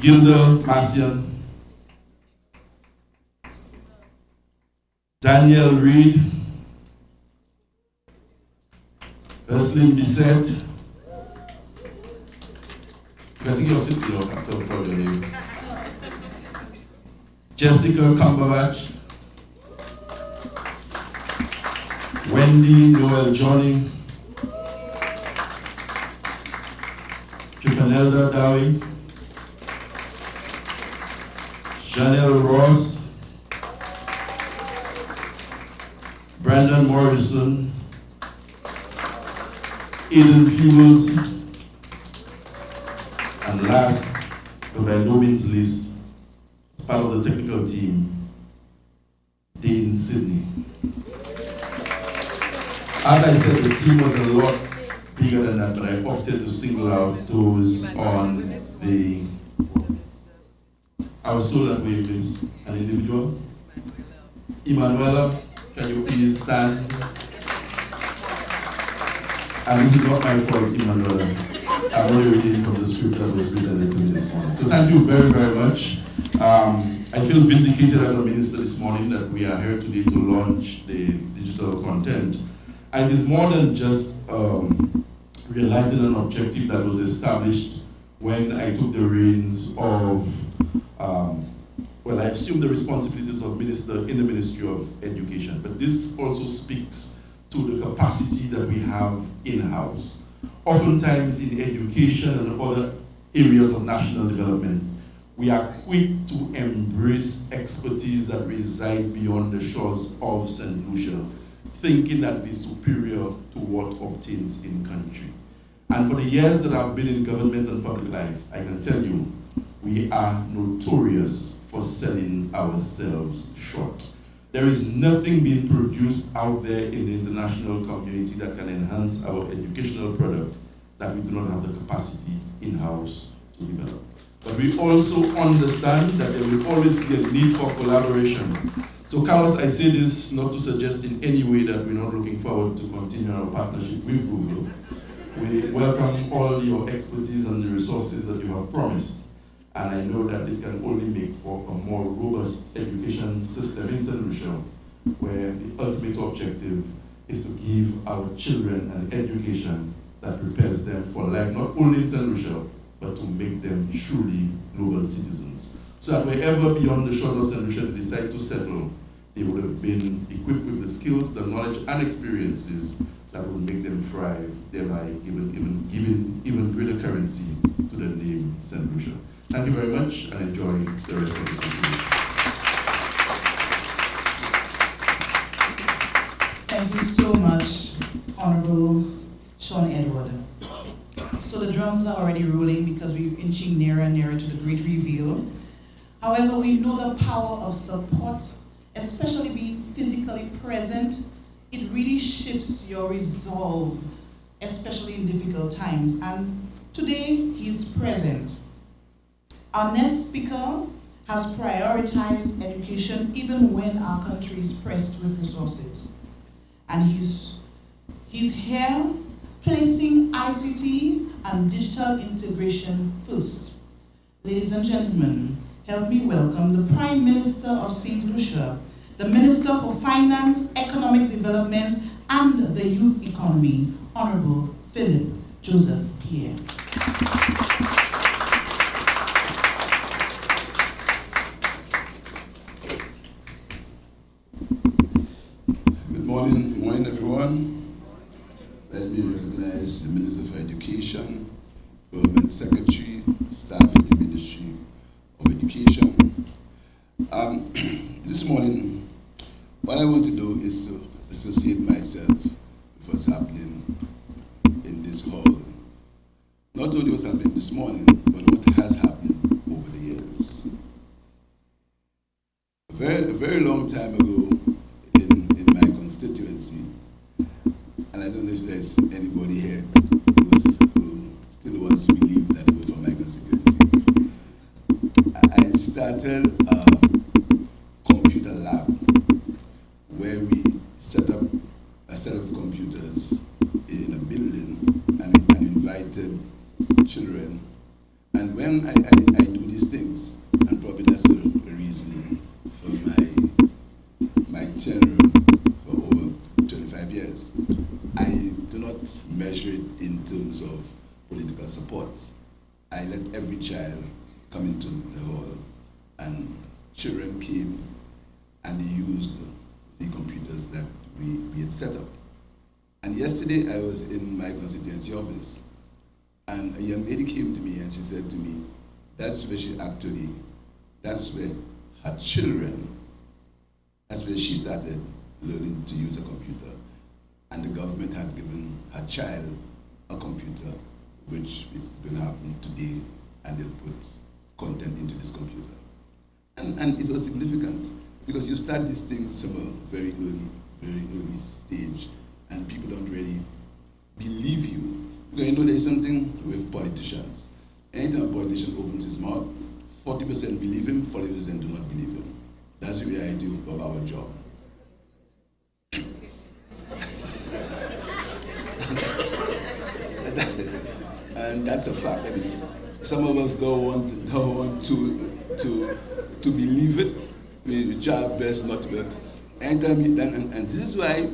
Gilda Massian. Daniel Reed. Ursuline Bissett. You can take your seat after I call your name. Jessica Cumberbatch. Wendy Noel Johnny. Trifanelda Dowie. Janelle Ross. Brandon Morrison. Eden Peebles. And last, but by no means least, as part of the technical team, Dean Sydney. As I said, the team was a lot bigger than that, but I opted to single out those on the... I was told that we miss an individual. Emanuela, can you please stand? And this is not my fault, Emanuela. I'm only reading from the script that was presented to me this morning. So thank you very, very much. I feel vindicated as a minister this morning that we are here today to launch the digital content. And it's more than just realizing an objective that was established when I took the reins of, well, I assumed the responsibilities of minister in the Ministry of Education. But this also speaks to the capacity that we have in-house. Oftentimes in education and other areas of national development, we are quick to embrace expertise that reside beyond the shores of St. Lucia, thinking that it is superior to what obtains in country. And for the years that I've been in government and public life, I can tell you, we are notorious for selling ourselves short. There is nothing being produced out there in the international community that can enhance our educational product that we do not have the capacity in-house to develop. But we also understand that there will always be a need for collaboration. So Carlos, I say this not to suggest in any way that we're not looking forward to continue our partnership with Google. We welcome all your expertise and the resources that you have promised. And I know that this can only make for a more robust education system in St. Lucia, where the ultimate objective is to give our children an education that prepares them for life, not only in St. Lucia, but to make them truly global citizens. So that wherever beyond the shores of St. Lucia they decide to settle, they would have been equipped with the skills, the knowledge, and experiences that would make them thrive, thereby giving even greater currency to the name St. Lucia. Thank you very much, and enjoy the rest of the conference. Thank you so much, Honorable Sean Edward. So the drums are already rolling because we're inching nearer and nearer to the great reveal. However, we know the power of support, especially being physically present. It really shifts your resolve, especially in difficult times. And Today, he is present. Our next speaker has prioritized education even when our country is pressed with resources. And he's here placing ICT and digital integration first. Ladies and gentlemen, help me welcome the Prime Minister of St. Lucia, the Minister for Finance, Economic Development, and the Youth Economy, Honorable Philip Joseph Pierre. Good morning, everyone. Let me recognize the Minister for Education, Government Secretary, staff in the Ministry of Education. This morning, what I want to do is to associate myself with what's happening in this hall. Not only what's happening this morning, but what has happened over the years. A very long time ago in my constituency, and I don't know if there's anybody here who still wants to believe that it was from my constituency, I started a computer lab where we set up a set of computers in a building and invited children. And when I do these things, and probably that's the reason for my tenure for over 25 years, I do not measure it in terms of political support. I let every child come into the hall, and children came and they used the computers that we had set up. And yesterday I was in my constituency office, and a young lady came to me and she said to me, that's where her children, that's where she started learning to use a computer. And the government has given her child a computer, which is going to happen today, and they'll put content into this computer. And it was significant, because you start these things from a very early stage, and people don't really believe you. Because you know there's something with politicians. Anytime a politician opens his mouth, 40% believe him, 40% do not believe him. That's the reality of our job. And that's a fact. I mean, some of us don't want to believe it. We try our best not to. And this is why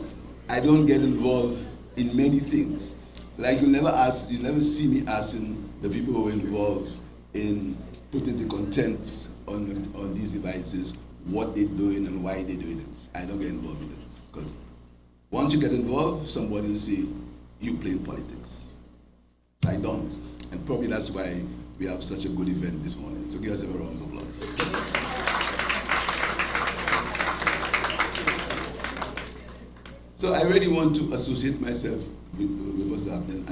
I don't get involved in many things. Like you never see me asking the people who are involved in putting the content on these devices what they're doing and why they're doing it. I don't get involved with it. Because once you get involved, somebody will say, you playing politics. So I don't. And probably that's why we have such a good event this morning. So give us a round of applause. So I really want to associate myself with what's happening,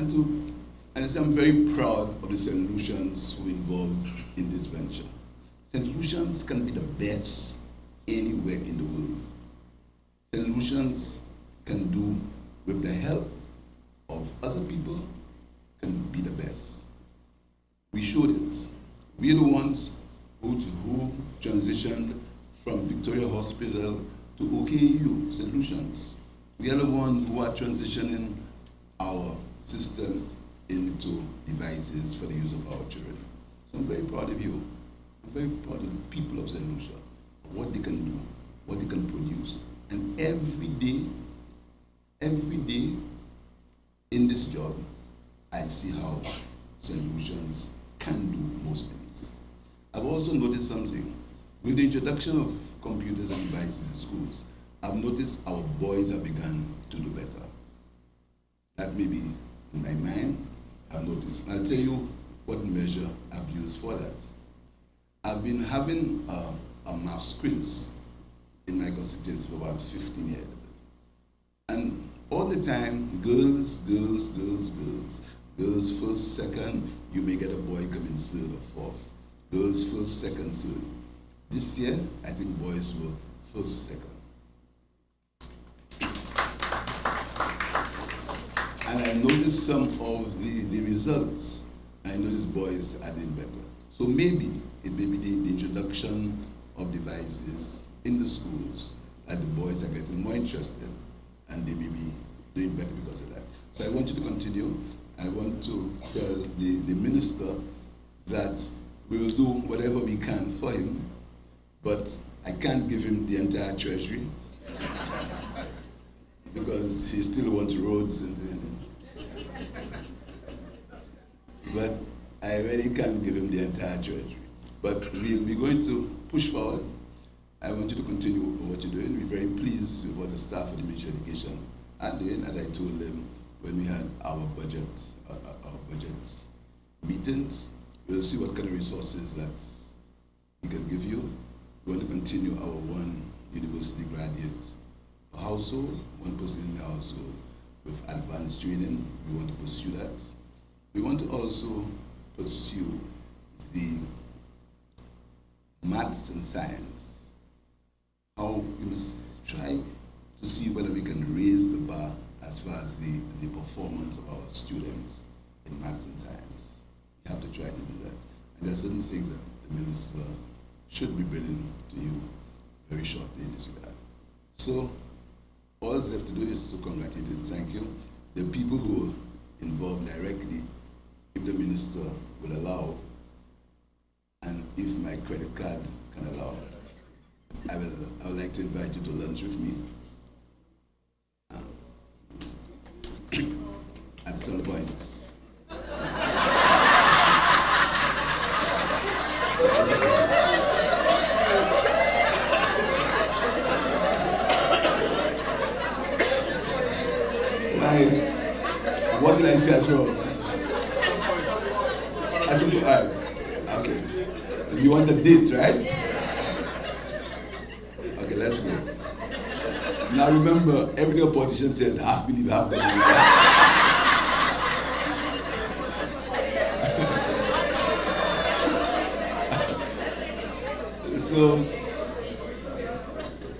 and I'm very proud of the St. Lucians who are involved in this venture. St. Lucians can be the best anywhere in the world. St. Lucians can do, with the help of other people, can be the best. We showed it. We're the ones who transitioned from Victoria Hospital to OKU, St. Lucians. We are the ones who are transitioning our system into devices for the use of our children. So I'm very proud of you. I'm very proud of the people of St. Lucia, what they can do, what they can produce. And every day in this job, I see how St. Lucians can do most things. I've also noticed something. With the introduction of computers and devices in schools, I've noticed our boys have begun to do better. That may be in my mind, I've noticed. I'll tell you what measure I've used for that. I've been having a maths quiz in my constituency for about 15 years. And all the time, girls, first, second, you may get a boy coming third or fourth. Girls first, second, third. This year, I think boys were first, second. And I noticed some of the results. I know these boys are doing better. So maybe it may be the introduction of devices in the schools that the boys are getting more interested and they may be doing better because of that. So I want you to continue. I want to tell the minister that we will do whatever we can for him, but I can't give him the entire treasury because he still wants roads but I really can't give him the entire treasury. But we're going to push forward. I want you to continue what you're doing. We're very pleased with what the staff of the Ministry of Education are doing, as I told them when we had our budget meetings. We'll see what kind of resources that we can give you. We want to continue our one university graduate per household, one person in the household with advanced training. We want to pursue that. We want to also pursue the maths and science. How we must try to see whether we can raise the bar as far as the performance of our students in maths and science. We have to try to do that. And there are certain things that the minister should be bringing to you very shortly in this regard. So all that's left to do is to congratulate and thank you. The people who are involved directly, if the minister will allow, and if my credit card can allow, I would like to invite you to lunch with me at some point. What did I say as well? I took okay. You want the date, right? Okay, let's go. Now remember, every politician says half believe, half believe. So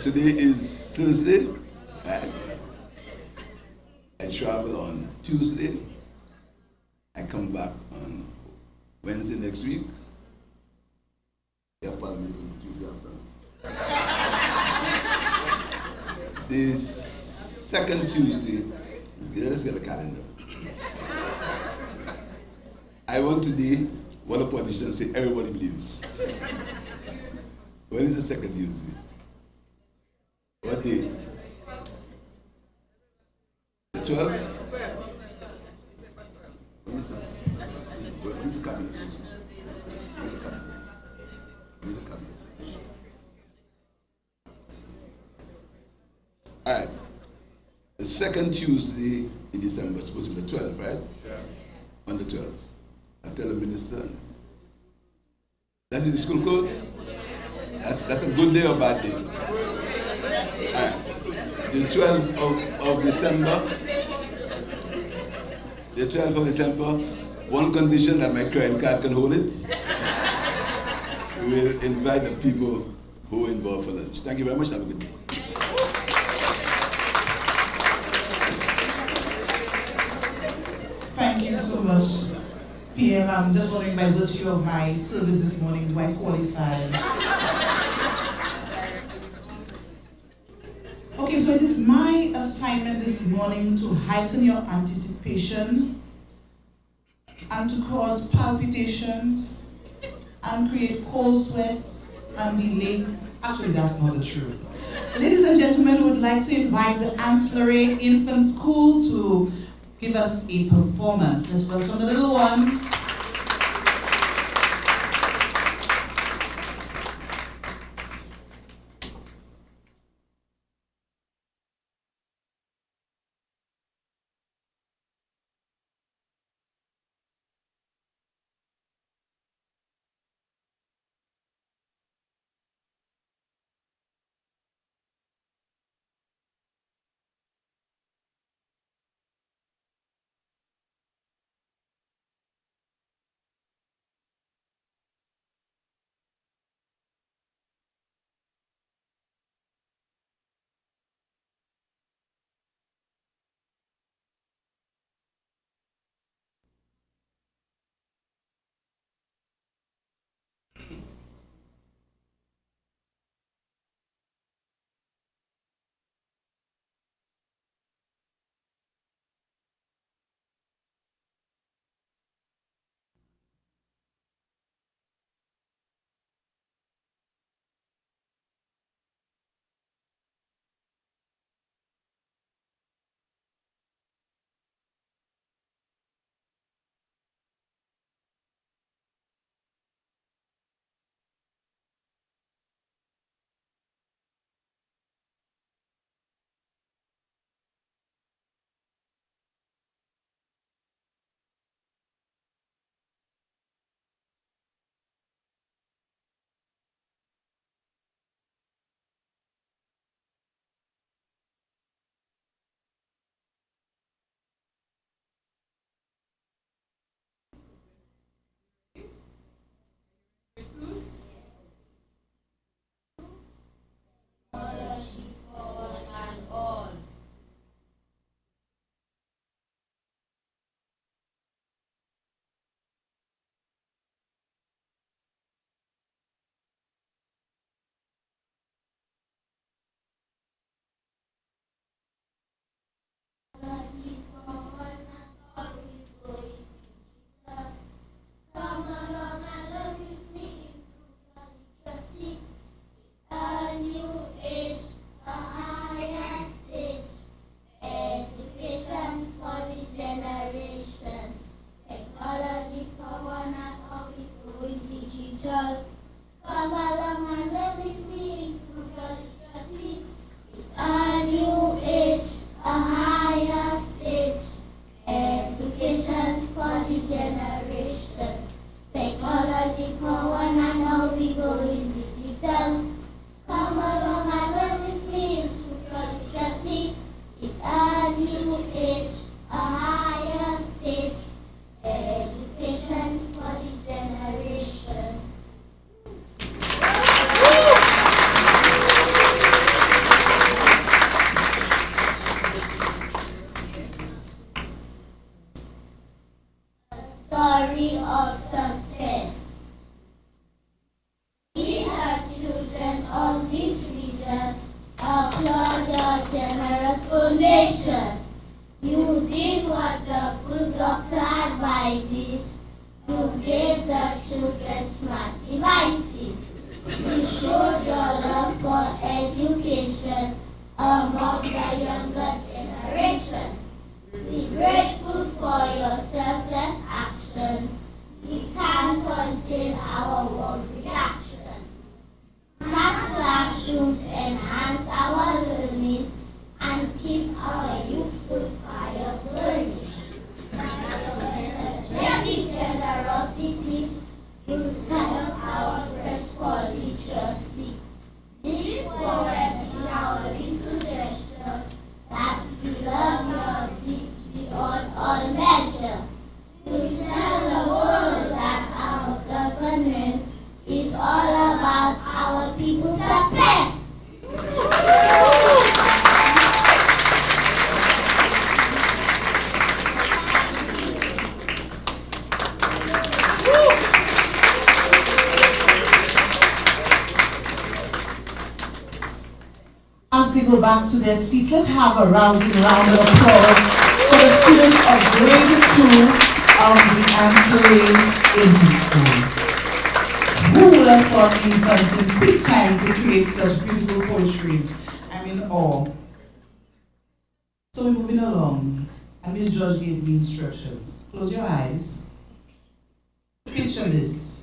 today is Thursday, right? I travel on Tuesday. I come back on Wednesday next week. You have Parliament on Tuesday after. The second Tuesday, let's get a calendar. I want today what a politician say everybody believes. When is the second Tuesday? What day? The 12th? When is this? Who's the cabinet? Who's the cabinet? Who's the cabinet? All right. The second Tuesday in December is supposed to be the 12th, right? Yeah. On the 12th. I tell the minister. That's in the school codes? That's a good day or bad day? All right. The 12th of December. The 12th of December. One condition that my credit card can hold it. We will invite the people who are involved for lunch. Thank you very much. Have a good day. Thank you so much, PM. I'm just wondering, by virtue of my service this morning, do I qualify? Okay, so it is my assignment this morning to heighten your anticipation and to cause palpitations and create cold sweats and delay. Actually, that's not the truth. Ladies and gentlemen, we would like to invite the Ancillary Infant School to give us a performance. Let's welcome the little ones. digital. Come along and let it be. It's a new age, a higher stage. Education for this generation. Technology for one and now we going digital. Come along and let it be. It's a new age, a higher stage. Education for this generation. Story of success. We are children of this region. Applaud your generous donation. You did what the good doctor advises. You gave the children smart devices. You showed your love for education among the younger generation. Be grateful for your selfless action. We can't contain our world reaction. Smart classrooms enhance our learning and keep our youthful fire burning. Energetic generosity, you help our quest for literacy. This poem is our little gesture that we love your deeds beyond all measure. We tell the world that our government is all about our people's success. As they go back to their seats, let's have a rousing round of applause for the students of grade 2 of the Anselin Agency School. Who would have thought infants in big time could create such beautiful poetry? I'm in awe. So we're moving along, and Miss George gave me instructions. Close your eyes. Picture this.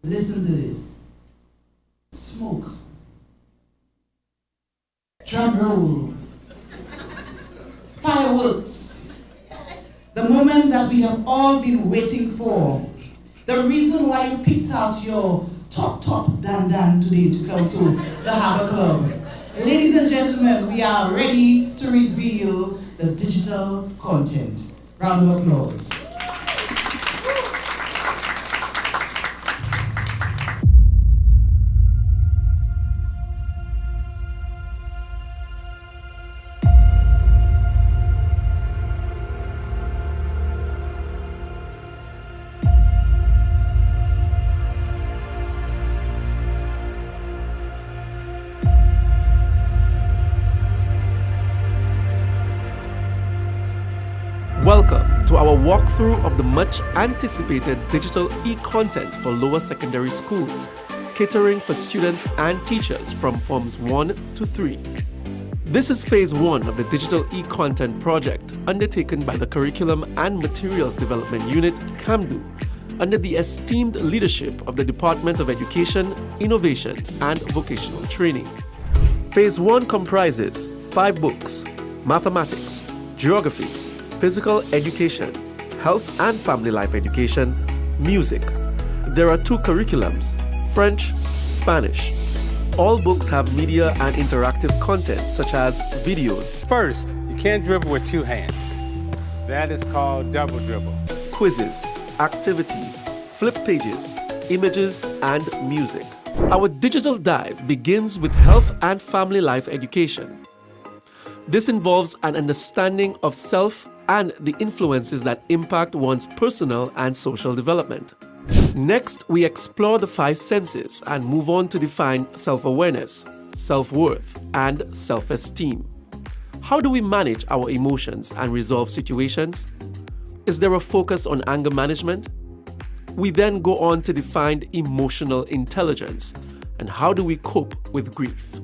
Listen to this. Smoke. Drum roll. Fireworks. The moment that we have all been waiting for. The reason why you picked out your top Dan today to come to the Harbour Club. Ladies and gentlemen, we are ready to reveal the digital content. Round of applause. Welcome to our walkthrough of the much anticipated digital e-content for lower secondary schools, catering for students and teachers from Forms 1 to 3. This is phase 1 of the digital e-content project undertaken by the Curriculum and Materials Development Unit, CAMDU, under the esteemed leadership of the Department of Education, Innovation and Vocational Training. Phase 1 comprises 5 books: Mathematics, Geography, Physical Education, Health and Family Life Education, Music. There are 2 curriculums, French, Spanish. All books have media and interactive content such as videos. First, you can't dribble with 2 hands. That is called double dribble. Quizzes, activities, flip pages, images, and music. Our digital dive begins with Health and Family Life Education. This involves an understanding of self and the influences that impact one's personal and social development. Next, we explore the 5 senses and move on to define self-awareness, self-worth, and self-esteem. How do we manage our emotions and resolve situations? Is there a focus on anger management? We then go on to define emotional intelligence and how do we cope with grief.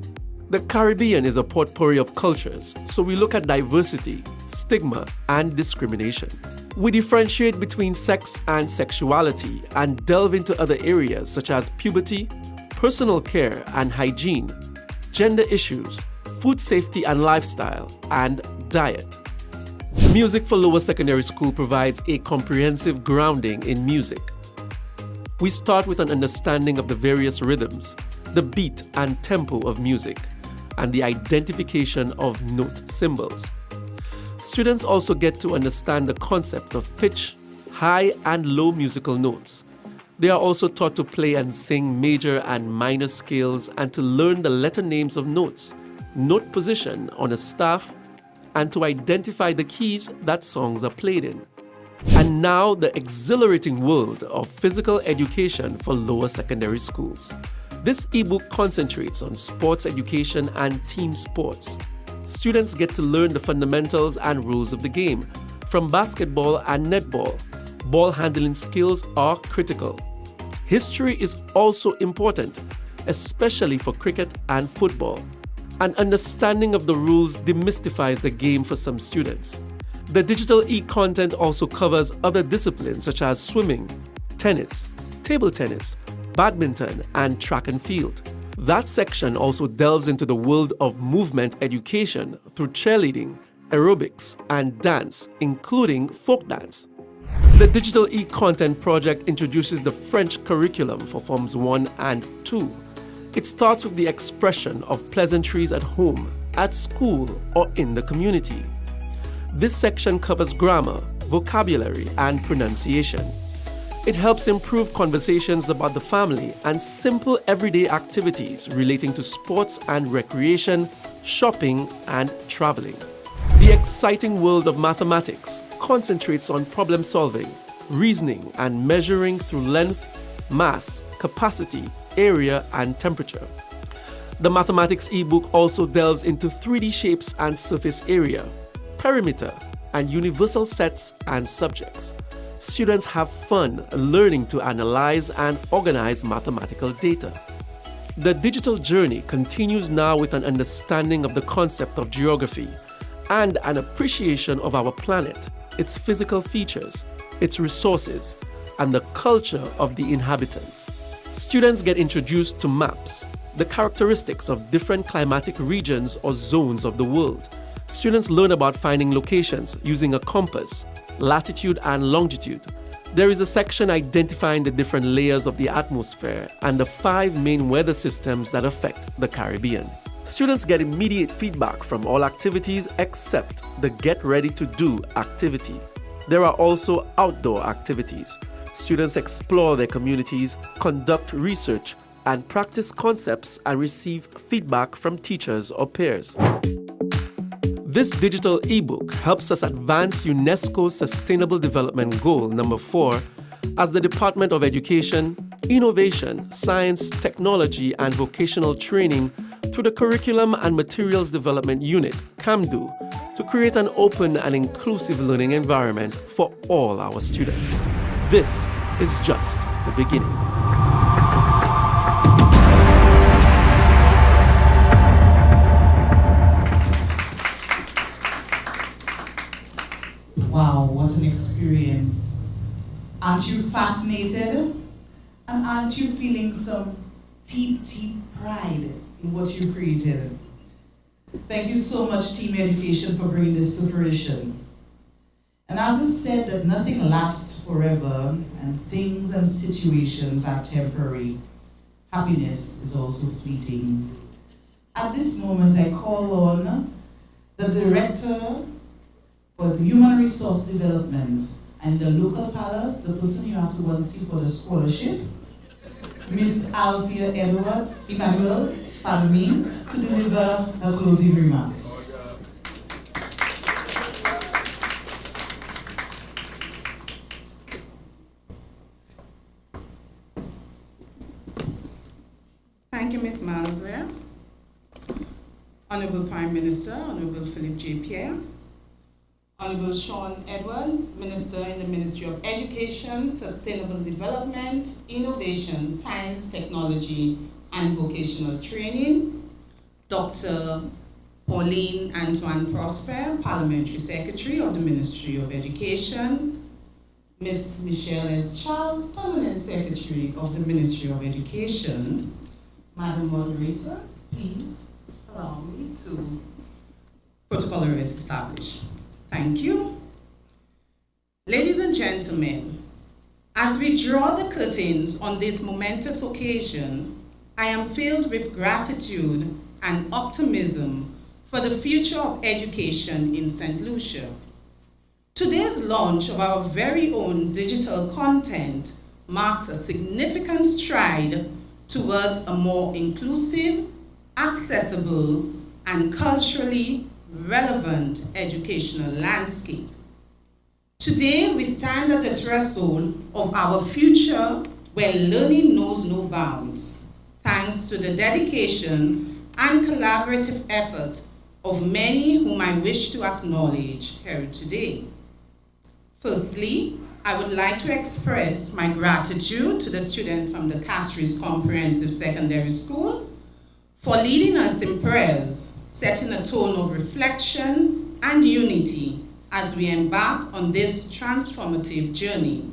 The Caribbean is a potpourri of cultures, so we look at diversity, stigma, and discrimination. We differentiate between sex and sexuality and delve into other areas such as puberty, personal care and hygiene, gender issues, food safety and lifestyle, and diet. Music for Lower Secondary School provides a comprehensive grounding in music. We start with an understanding of the various rhythms, the beat and tempo of music, and the identification of note symbols. Students also get to understand the concept of pitch, high and low musical notes. They are also taught to play and sing major and minor scales and to learn the letter names of notes, note position on a staff, and to identify the keys that songs are played in. And now the exhilarating world of physical education for lower secondary schools. This ebook concentrates on sports education and team sports. Students get to learn the fundamentals and rules of the game. From basketball and netball, ball handling skills are critical. History is also important, especially for cricket and football. An understanding of the rules demystifies the game for some students. The digital e-content also covers other disciplines such as swimming, tennis, table tennis, badminton, and track and field. That section also delves into the world of movement education through cheerleading, aerobics, and dance, including folk dance. The Digital E-Content project introduces the French curriculum for Forms 1 and 2. It starts with the expression of pleasantries at home, at school, or in the community. This section covers grammar, vocabulary, and pronunciation. It helps improve conversations about the family and simple everyday activities relating to sports and recreation, shopping, and traveling. The exciting world of mathematics concentrates on problem solving, reasoning, and measuring through length, mass, capacity, area, and temperature. The mathematics ebook also delves into 3D shapes and surface area, perimeter, and universal sets and subjects. Students have fun learning to analyze and organize mathematical data. The digital journey continues now with an understanding of the concept of geography and an appreciation of our planet, its physical features, its resources, and the culture of the inhabitants. Students get introduced to maps, the characteristics of different climatic regions or zones of the world. Students learn about finding locations using a compass, latitude and longitude. There is a section identifying the different layers of the atmosphere and the 5 main weather systems that affect the Caribbean. Students get immediate feedback from all activities except the Get Ready to Do activity. There are also outdoor activities. Students explore their communities, conduct research, and practice concepts and receive feedback from teachers or peers. This digital ebook helps us advance UNESCO's Sustainable Development Goal number 4 as the Department of Education, Innovation, Science, Technology, and Vocational Training through the Curriculum and Materials Development Unit, CAMDU, to create an open and inclusive learning environment for all our students. This is just the beginning. Wow, what an experience. Aren't you fascinated? And aren't you feeling some deep, deep pride in what you created? Thank you so much, Team Education, for bringing this to fruition. And as it's said that nothing lasts forever, and things and situations are temporary, happiness is also fleeting. At this moment, I call on the Director for the Human Resource Development and the local palace, the person you have to go and see for the scholarship, Ms. Althea Emmanuel Palmin, to deliver her closing remarks. Thank you, Ms. Malzer. Honorable Prime Minister, Honorable Philip J. Pierre, Honorable Sean Edward, Minister in the Ministry of Education, Sustainable Development, Innovation, Science, Technology, and Vocational Training, Dr. Pauline Antoine Prosper, Parliamentary Secretary of the Ministry of Education, Ms. Michelle S. Charles, Permanent Secretary of the Ministry of Education. Madam Moderator, please allow me to protocol is established. Thank you. Ladies and gentlemen, as we draw the curtains on this momentous occasion, I am filled with gratitude and optimism for the future of education in St. Lucia. Today's launch of our very own digital content marks a significant stride towards a more inclusive, accessible, and culturally relevant educational landscape. Today, we stand at the threshold of our future where learning knows no bounds, thanks to the dedication and collaborative effort of many whom I wish to acknowledge here today. Firstly, I would like to express my gratitude to the students from the Castries Comprehensive Secondary School for leading us in prayers, setting a tone of reflection and unity as we embark on this transformative journey.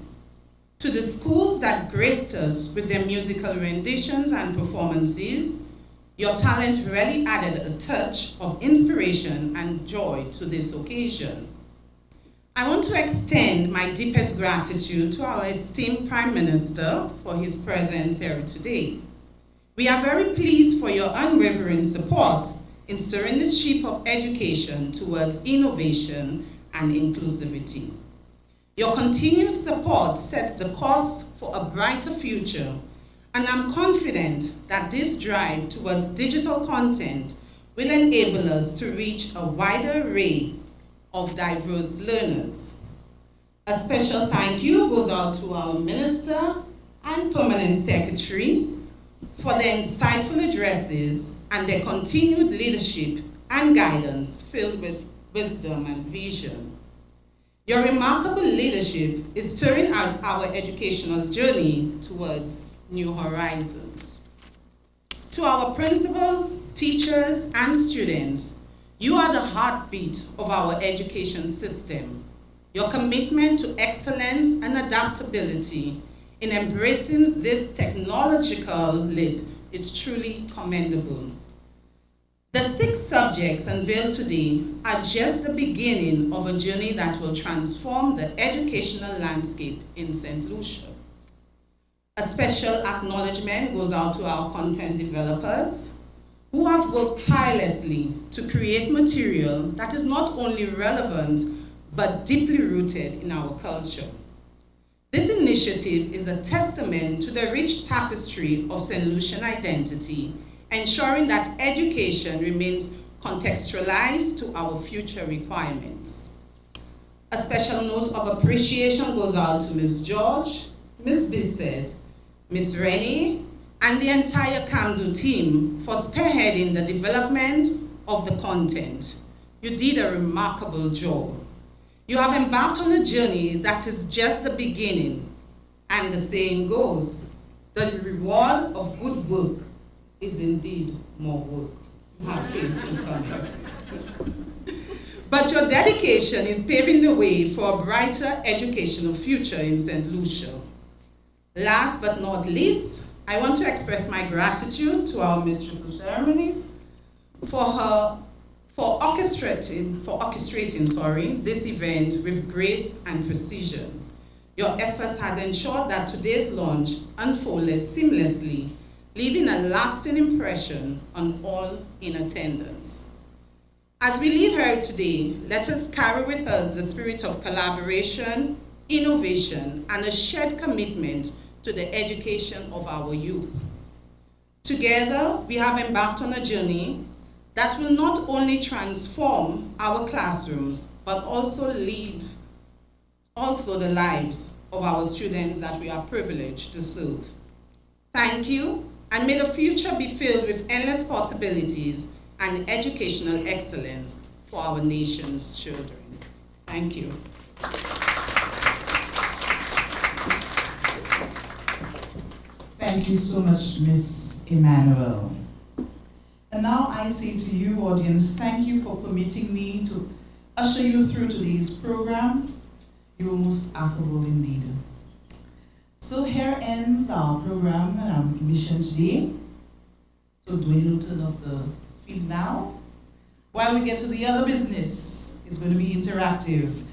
To the schools that graced us with their musical renditions and performances, your talent really added a touch of inspiration and joy to this occasion. I want to extend my deepest gratitude to our esteemed Prime Minister for his presence here today. We are very pleased for your unwavering support in steering the ship of education towards innovation and inclusivity. Your continued support sets the course for a brighter future, and I'm confident that this drive towards digital content will enable us to reach a wider array of diverse learners. A special thank you goes out to our Minister and Permanent Secretary for their insightful addresses and their continued leadership and guidance filled with wisdom and vision. Your remarkable leadership is steering out our educational journey towards new horizons. To our principals, teachers, and students, you are the heartbeat of our education system. Your commitment to excellence and adaptability in embracing this technological leap is truly commendable. The 6 subjects unveiled today are just the beginning of a journey that will transform the educational landscape in St. Lucia. A special acknowledgement goes out to our content developers who have worked tirelessly to create material that is not only relevant but deeply rooted in our culture. This initiative is a testament to the rich tapestry of St. Lucian identity, ensuring that education remains contextualized to our future requirements. A special note of appreciation goes out to Ms. George, Ms. Bissett, Ms. Rennie, and the entire CAMDU team for spearheading the development of the content. You did a remarkable job. You have embarked on a journey that is just the beginning, and the saying goes, the reward of good work is indeed more work. You have faith to come. But your dedication is paving the way for a brighter educational future in St. Lucia. Last but not least, I want to express my gratitude to our Mistress of Ceremonies for orchestrating this event with grace and precision. Your efforts has ensured that today's launch unfolded seamlessly, leaving a lasting impression on all in attendance. As we leave here today, let us carry with us the spirit of collaboration, innovation, and a shared commitment to the education of our youth. Together, we have embarked on a journey that will not only transform our classrooms, but also the lives of our students that we are privileged to serve. Thank you, and may the future be filled with endless possibilities and educational excellence for our nation's children. Thank you. Thank you so much, Ms. Emmanuel. And now I say to you, audience, thank you for permitting me to usher you through today's program. You were most affable indeed. So here ends our program emission today. So Dwayne will turn off the feed now. While we get to the other business, it's going to be interactive.